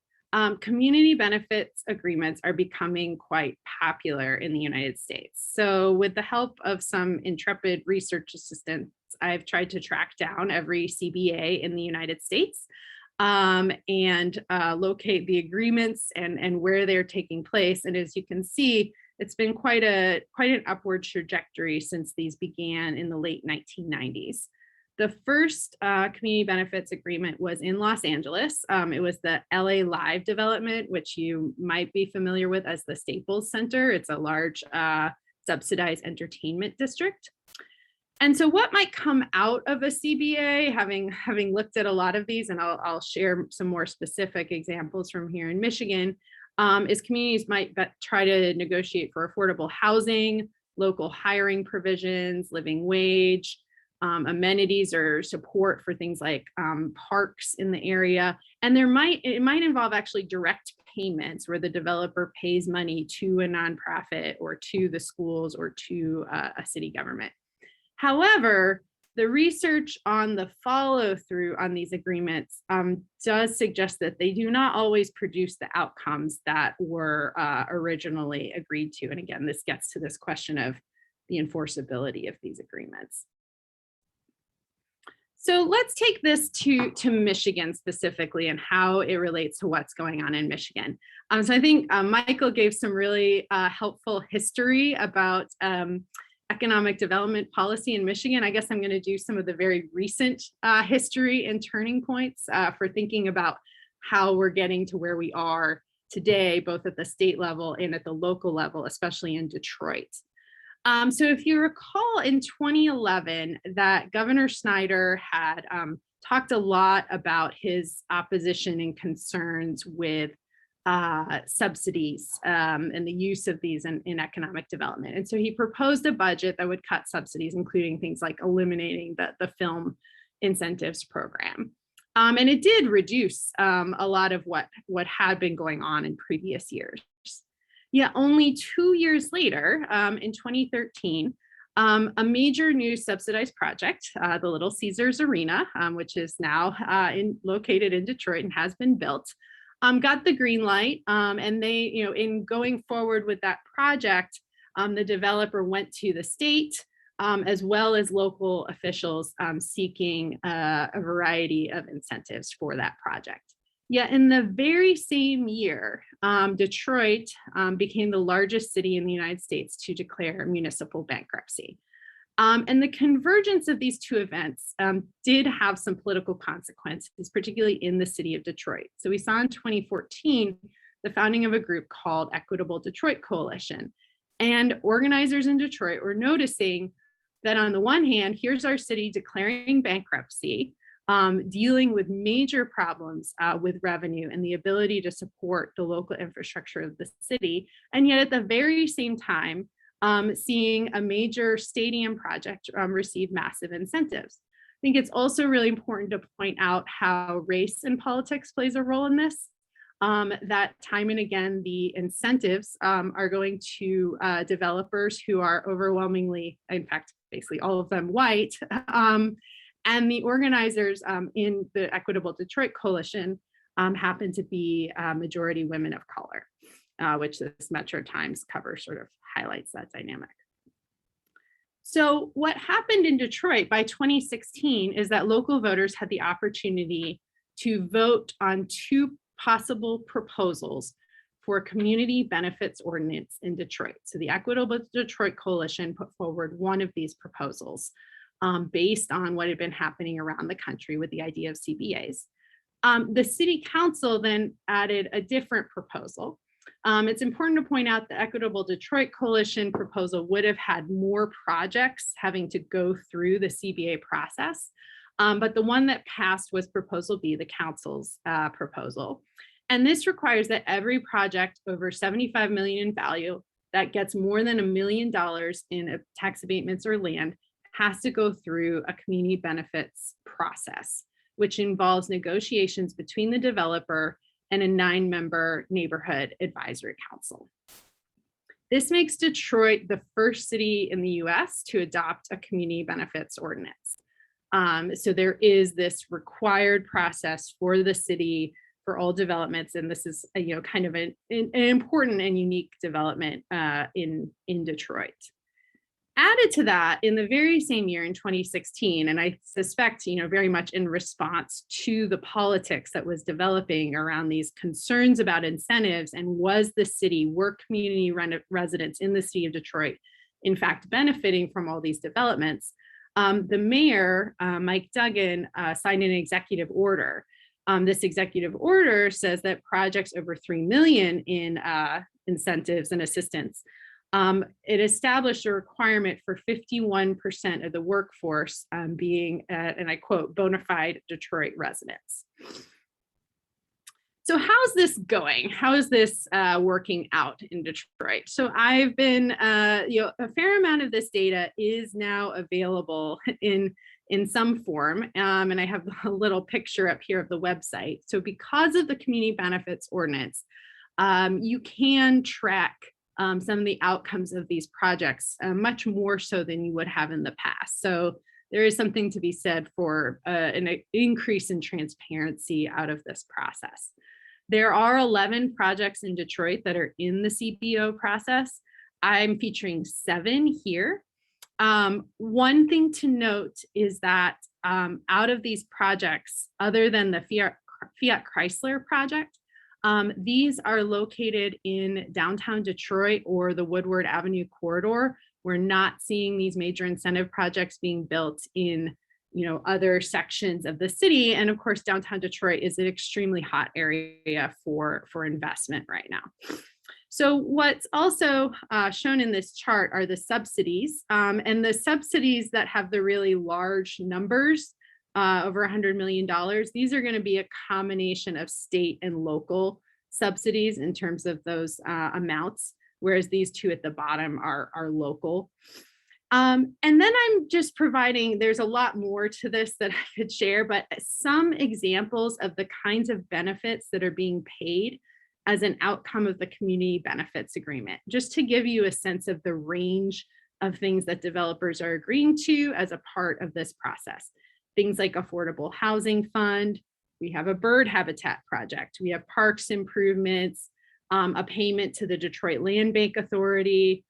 community benefits agreements are becoming quite popular in the United States. So with the help of some intrepid research assistants, I've tried to track down every CBA in the United States and locate the agreements and where they're taking place. And as you can see, it's been quite an upward trajectory since these began in the late 1990s. The first community benefits agreement was in Los Angeles. It was the LA Live development, which you might be familiar with as the Staples Center. It's a large subsidized entertainment district. And so what might come out of a CBA, having looked at a lot of these, and I'll share some more specific examples from here in Michigan, is communities might try to negotiate for affordable housing, local hiring provisions, living wage, amenities or support for things like parks in the area. And it might involve actually direct payments where the developer pays money to a nonprofit or to the schools or to a city government. However, the research on the follow through on these agreements does suggest that they do not always produce the outcomes that were originally agreed to. And again, this gets to this question of the enforceability of these agreements. So let's take this to Michigan specifically and how it relates to what's going on in Michigan. So I think Michael gave some really helpful history about economic development policy in Michigan. I guess I'm going to do some of the very recent history and turning points for thinking about how we're getting to where we are today, both at the state level and at the local level, especially in Detroit. So if you recall in 2011 that Governor Snyder had talked a lot about his opposition and concerns with subsidies and the use of these in economic development. And so he proposed a budget that would cut subsidies, including things like eliminating the film incentives program. And it did reduce a lot of what had been going on in previous years. Yet only 2 years later, in 2013, a major new subsidized project, the Little Caesars Arena, which is now located in Detroit and has been built, got the green light. And they, in going forward with that project, the developer went to the state as well as local officials seeking a variety of incentives for that project. Yet in the very same year, Detroit became the largest city in the United States to declare municipal bankruptcy. And the convergence of these two events did have some political consequences, particularly in the city of Detroit. So we saw in 2014 the founding of a group called Equitable Detroit Coalition. And organizers in Detroit were noticing that on the one hand, here's our city declaring bankruptcy, dealing with major problems with revenue and the ability to support the local infrastructure of the city. And yet at the very same time, seeing a major stadium project receive massive incentives. I think it's also really important to point out how race in politics plays a role in this. That time and again, the incentives are going to developers who are overwhelmingly, in fact, basically all of them white. And the organizers in the Equitable Detroit Coalition happen to be majority women of color, which this Metro Times cover sort of highlights that dynamic. So what happened in Detroit by 2016 is that local voters had the opportunity to vote on two possible proposals for a community benefits ordinance in Detroit. So the Equitable Detroit Coalition put forward one of these proposals based on what had been happening around the country with the idea of CBAs. The city council then added a different proposal. It's important to point out the Equitable Detroit Coalition proposal would have had more projects having to go through the CBA process. But the one that passed was Proposal B, the council's proposal. And this requires that every project over 75 million in value that gets more than $1 million in tax abatements or land has to go through a community benefits process, which involves negotiations between the developer and a 9-member neighborhood advisory council. This makes Detroit the first city in the US to adopt a community benefits ordinance. So there is this required process for the city for all developments, and this is kind of an important and unique development in Detroit. Added to that, in the very same year in 2016, and I suspect very much in response to the politics that was developing around these concerns about incentives, and was the city, were community residents in the city of Detroit in fact benefiting from all these developments, the mayor, Mike Duggan, signed an executive order. This executive order says that projects over 3 million in incentives and assistance, it established a requirement for 51% of the workforce being, and I quote, bona fide Detroit residents. So how's this going? How is this working out in Detroit? So I've been, a fair amount of this data is now available in some form, and I have a little picture up here of the website. So because of the community benefits ordinance, you can track some of the outcomes of these projects much more so than you would have in the past. So there is something to be said for an increase in transparency out of this process. There are 11 projects in Detroit that are in the CBO process. I'm featuring 7 here. One thing to note is that out of these projects, other than the Fiat Chrysler project, these are located in downtown Detroit or the Woodward Avenue corridor. We're not seeing these major incentive projects being built in other sections of the city. And of course, downtown Detroit is an extremely hot area for investment right now. So what's also shown in this chart are the subsidies, and the subsidies that have the really large numbers, over $100 million. These are going to be a combination of state and local subsidies in terms of those amounts, whereas these two at the bottom are local. And then I'm just providing, there's a lot more to this that I could share, but some examples of the kinds of benefits that are being paid as an outcome of the community benefits agreement, just to give you a sense of the range of things that developers are agreeing to as a part of this process. Things like affordable housing fund, we have a bird habitat project, we have parks improvements, a payment to the Detroit Land Bank Authority,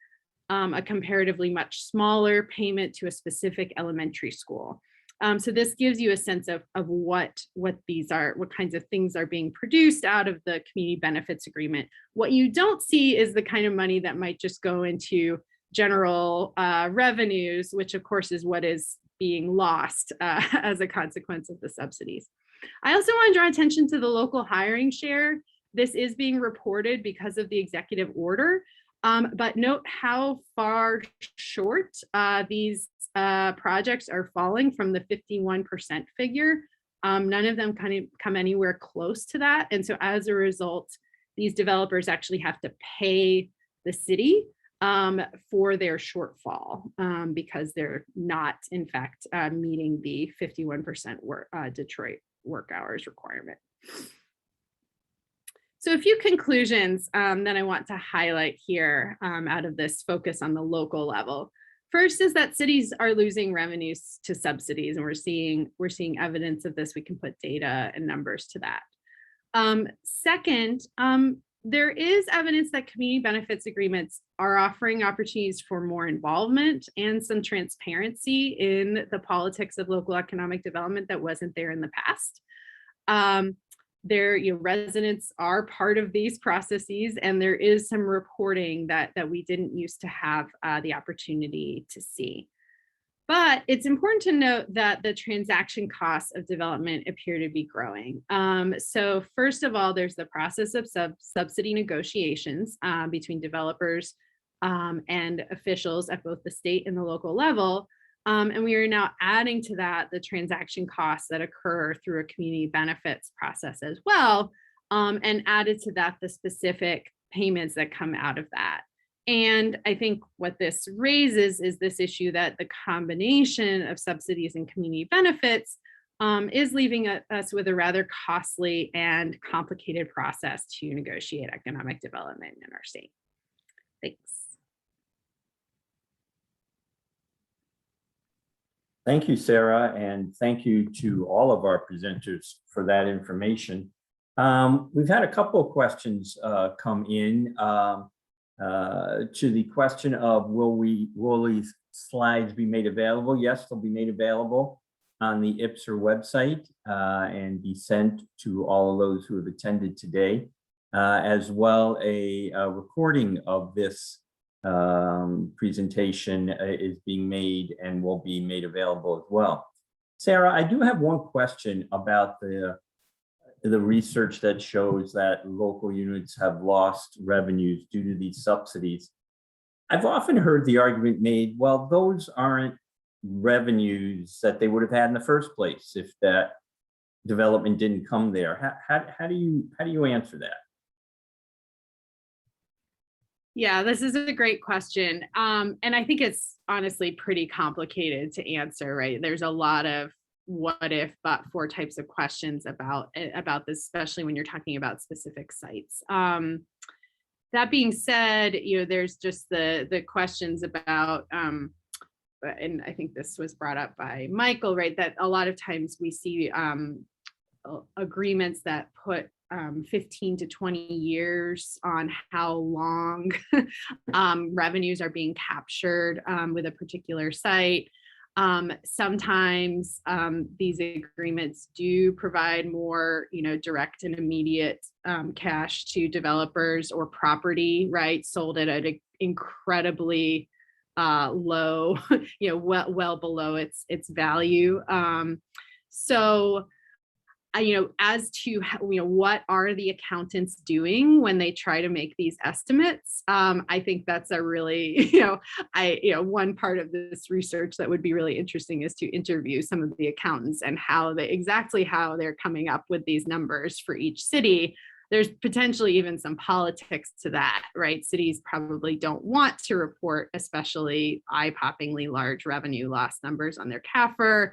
a comparatively much smaller payment to a specific elementary school. So this gives you a sense of what these are, what kinds of things are being produced out of the community benefits agreement. What you don't see is the kind of money that might just go into general revenues, which of course is what is being lost as a consequence of the subsidies. I also want to draw attention to the local hiring share. This is being reported because of the executive order. But note how far short these projects are falling from the 51% figure. None of them kind of come anywhere close to that. And so as a result, these developers actually have to pay the city for their shortfall because they're not, in fact, meeting the 51% Detroit work hours requirement. So a few conclusions that I want to highlight here out of this focus on the local level. First is that cities are losing revenues to subsidies, and we're seeing evidence of this. We can put data and numbers to that. Second, there is evidence that community benefits agreements are offering opportunities for more involvement and some transparency in the politics of local economic development that wasn't there in the past. Residents are part of these processes, and there is some reporting that we didn't used to have the opportunity to see. But it's important to note that the transaction costs of development appear to be growing. So first of all, there's the process of subsidy negotiations between developers and officials at both the state and the local level. And we are now adding to that the transaction costs that occur through a community benefits process as well, and added to that the specific payments that come out of that. And I think what this raises is this issue that the combination of subsidies and community benefits is leaving us with a rather costly and complicated process to negotiate economic development in our state. Thanks. Thank you, Sarah, and thank you to all of our presenters for that information. We've had a couple of questions come in to the question of will these slides be made available? Yes, they'll be made available on the IPSR website and be sent to all of those who have attended today, as well a recording of this presentation is being made and will be made available as well. Sarah, I do have one question about the research that shows that local units have lost revenues due to these subsidies. I've often heard the argument made, well, those aren't revenues that they would have had in the first place if that development didn't come there. How do you answer that? Yeah, this is a great question. And I think it's honestly pretty complicated to answer, right? There's a lot of what if, but for types of questions about this, especially when you're talking about specific sites. That being said, there's just the questions about, and I think this was brought up by Michael, right? That a lot of times we see agreements that put 15 to 20 years on how long revenues are being captured with a particular site. Sometimes these agreements do provide more, direct and immediate cash to developers or property, right? Sold at an incredibly low, well below its value. So as to what are the accountants doing when they try to make these estimates, I think that's a really one part of this research that would be really interesting is to interview some of the accountants and exactly how they're coming up with these numbers for each city. There's potentially even some politics to that, right? Cities probably don't want to report especially eye-poppingly large revenue loss numbers on their CAFR.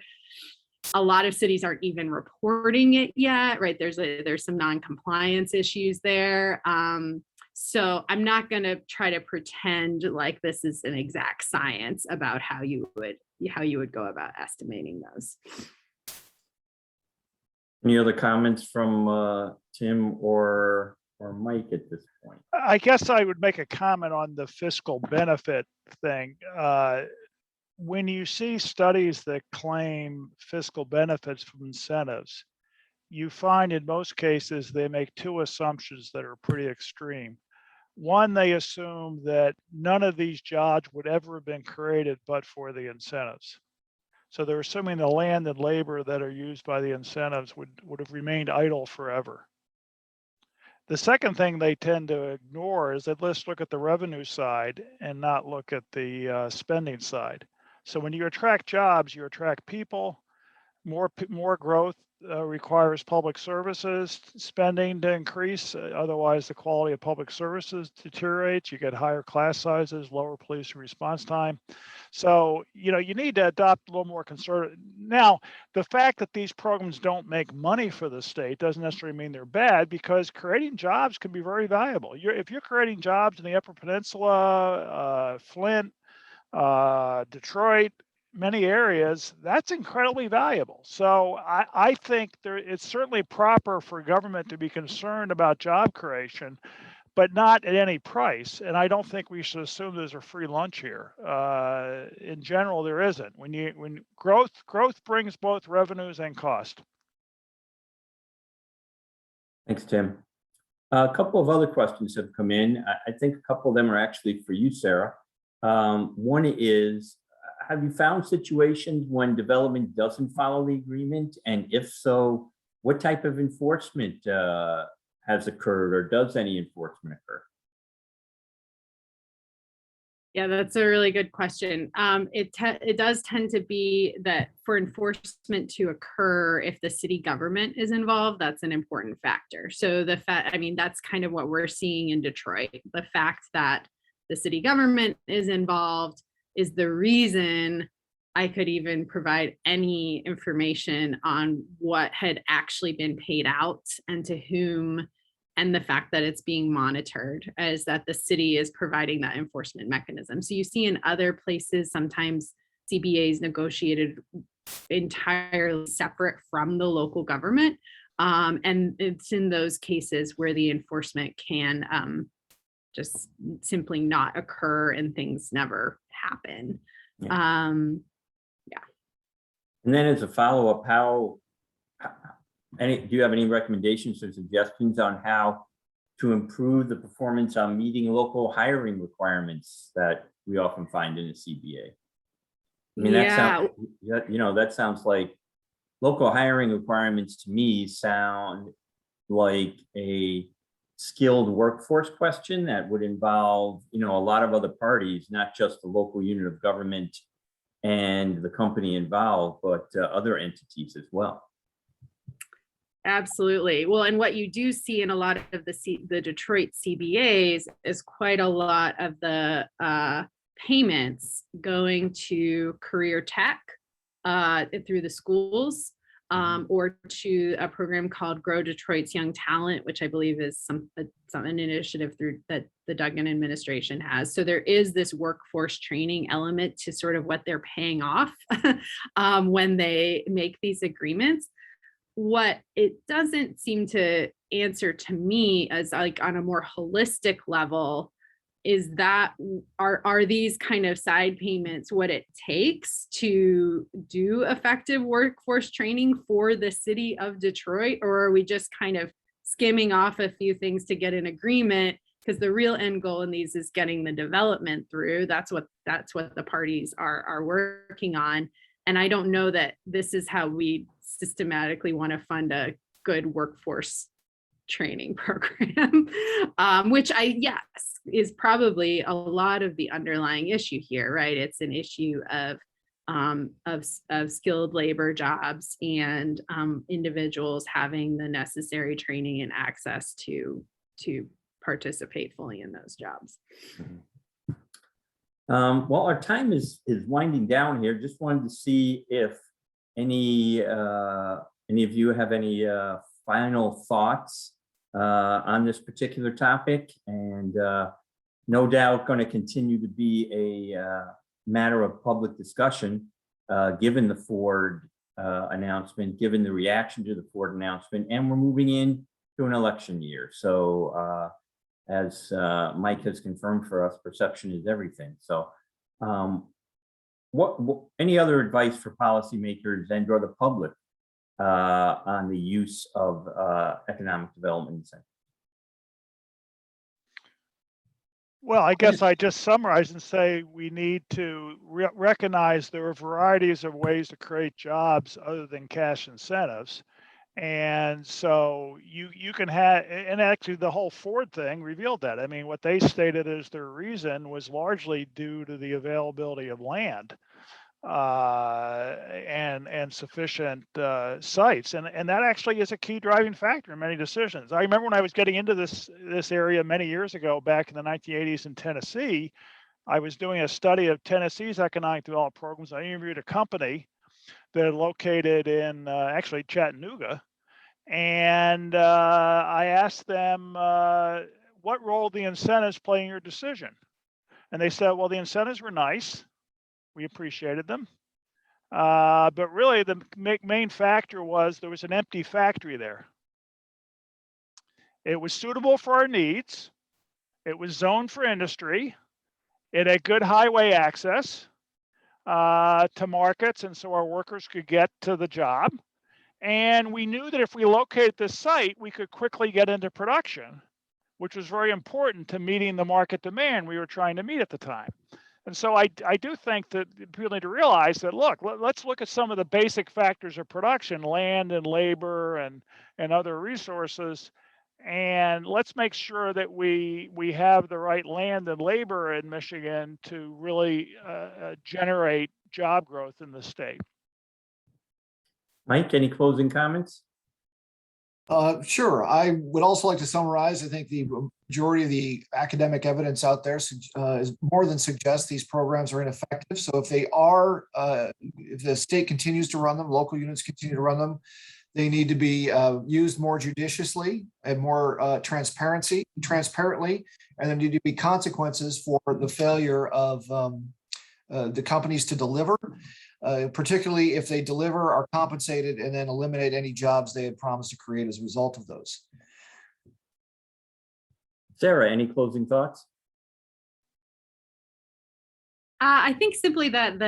A lot of cities aren't even reporting it yet, right? There's some non-compliance issues there. So I'm not going to try to pretend like this is an exact science about how you would go about estimating those. Any other comments from Tim or Mike at this point? I guess I would make a comment on the fiscal benefit thing. When you see studies that claim fiscal benefits from incentives, you find in most cases they make two assumptions that are pretty extreme. One, they assume that none of these jobs would ever have been created but for the incentives. So they're assuming the land and labor that are used by the incentives would have remained idle forever. The second thing they tend to ignore is that let's look at the revenue side and not look at the spending side. So when you attract jobs, you attract people. More growth requires public services spending to increase. Otherwise, the quality of public services deteriorates. You get higher class sizes, lower police response time. So, you need to adopt a little more conservative. Now, the fact that these programs don't make money for the state doesn't necessarily mean they're bad, because creating jobs can be very valuable. If you're creating jobs in the Upper Peninsula, Flint, Detroit, many areas, that's incredibly valuable. So I think it's certainly proper for government to be concerned about job creation, but not at any price. And I don't think we should assume there's a free lunch here. In general, there isn't. When growth brings both revenues and cost. Thanks, Tim. A couple of other questions have come in. I think a couple of them are actually for you, Sarah. One is, have you found situations when development doesn't follow the agreement? And if so, what type of enforcement has occurred, or does any enforcement occur? Yeah, that's a really good question. It does tend to be that for enforcement to occur, if the city government is involved, that's an important factor. So that's kind of what we're seeing in Detroit. The fact that the city government is involved is the reason I could even provide any information on what had actually been paid out and to whom, and the fact that it's being monitored, is that the city is providing that enforcement mechanism. So you see in other places, sometimes CBAs negotiated entirely separate from the local government. And it's in those cases where the enforcement can just simply not occur and things never happen. Yeah. And then as a follow-up, do you have any recommendations or suggestions on how to improve the performance on meeting local hiring requirements that we often find in a CBA? I mean, that sounds like local hiring requirements to me sound like a skilled workforce question that would involve, a lot of other parties, not just the local unit of government and the company involved, but other entities as well. Absolutely. Well, and what you do see in a lot of the Detroit CBAs is quite a lot of the payments going to career tech through the schools, or to a program called Grow Detroit's Young Talent, which I believe is an initiative that the Duggan administration has. So there is this workforce training element to sort of what they're paying off when they make these agreements. What it doesn't seem to answer to me as like on a more holistic level is that are these kind of side payments what it takes to do effective workforce training for the city of Detroit, or are we just kind of skimming off a few things to get an agreement? Because the real end goal in these is getting the development through. That's what the parties are working on. And I don't know that this is how we systematically want to fund a good workforce training program, which is probably a lot of the underlying issue here, right? It's an issue of skilled labor jobs and individuals having the necessary training and access to participate fully in those jobs. Well, our time is winding down here. Just wanted to see if any of you have any final thoughts on this particular topic, and no doubt going to continue to be a matter of public discussion given the Ford announcement, given the reaction to the Ford announcement, and we're moving into an election year. So as Mike has confirmed for us, perception is everything. So what any other advice for policymakers and or the public on the use of economic development incentives? Well, I guess I just summarize and say we need to recognize there are varieties of ways to create jobs other than cash incentives. And so you can have, and actually the whole Ford thing revealed that. I mean, what they stated as their reason was largely due to the availability of land and sufficient sites. And that actually is a key driving factor in many decisions. I remember when I was getting into this area many years ago, back in the 1980s in Tennessee, I was doing a study of Tennessee's economic development programs. I interviewed a company that are located in actually Chattanooga. And I asked them, what role the incentives play in your decision? And they said, well, the incentives were nice. We appreciated them. But really the main factor was there was an empty factory there. It was suitable for our needs. It was zoned for industry. It had good highway access to markets, and so our workers could get to the job. And we knew that if we located this site, we could quickly get into production, which was very important to meeting the market demand we were trying to meet at the time. And so I do think that people need to realize that, look, let's look at some of the basic factors of production, land and labor and other resources. And let's make sure that we have the right land and labor in Michigan to really generate job growth in the state. Mike, any closing comments? Sure. I would also like to summarize. I think the majority of the academic evidence out there is more than suggests these programs are ineffective. So if they are, if the state continues to run them, local units continue to run them, they need to be used more judiciously and more transparently, and there need to be consequences for the failure of the companies to deliver. Particularly if they deliver, are compensated, and then eliminate any jobs they had promised to create as a result of those. Sarah, any closing thoughts? I think simply that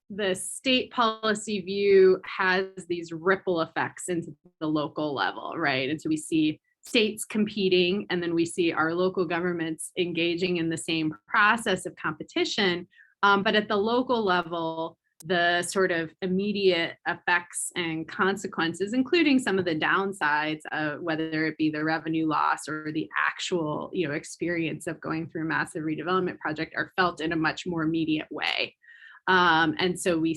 the state policy view has these ripple effects into the local level, right? And so we see states competing, and then we see our local governments engaging in the same process of competition. But at the local level, the sort of immediate effects and consequences, including some of the downsides, whether it be the revenue loss or the actual, experience of going through a massive redevelopment project, are felt in a much more immediate way. And so we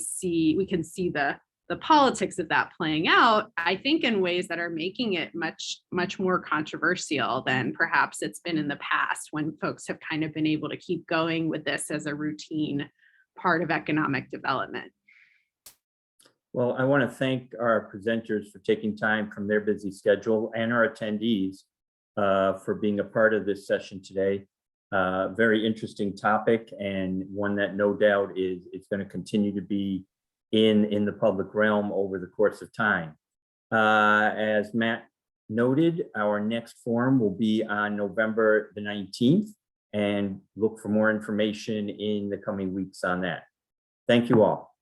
can see the politics of that playing out, I think, in ways that are making it much, much more controversial than perhaps it's been in the past, when folks have kind of been able to keep going with this as a routine part of economic development. Well, I want to thank our presenters for taking time from their busy schedule, and our attendees for being a part of this session today. Very interesting topic, and one that no doubt is going to continue to be in the public realm over the course of time. As Matt noted, our next forum will be on November the 19th, and look for more information in the coming weeks on that. Thank you all.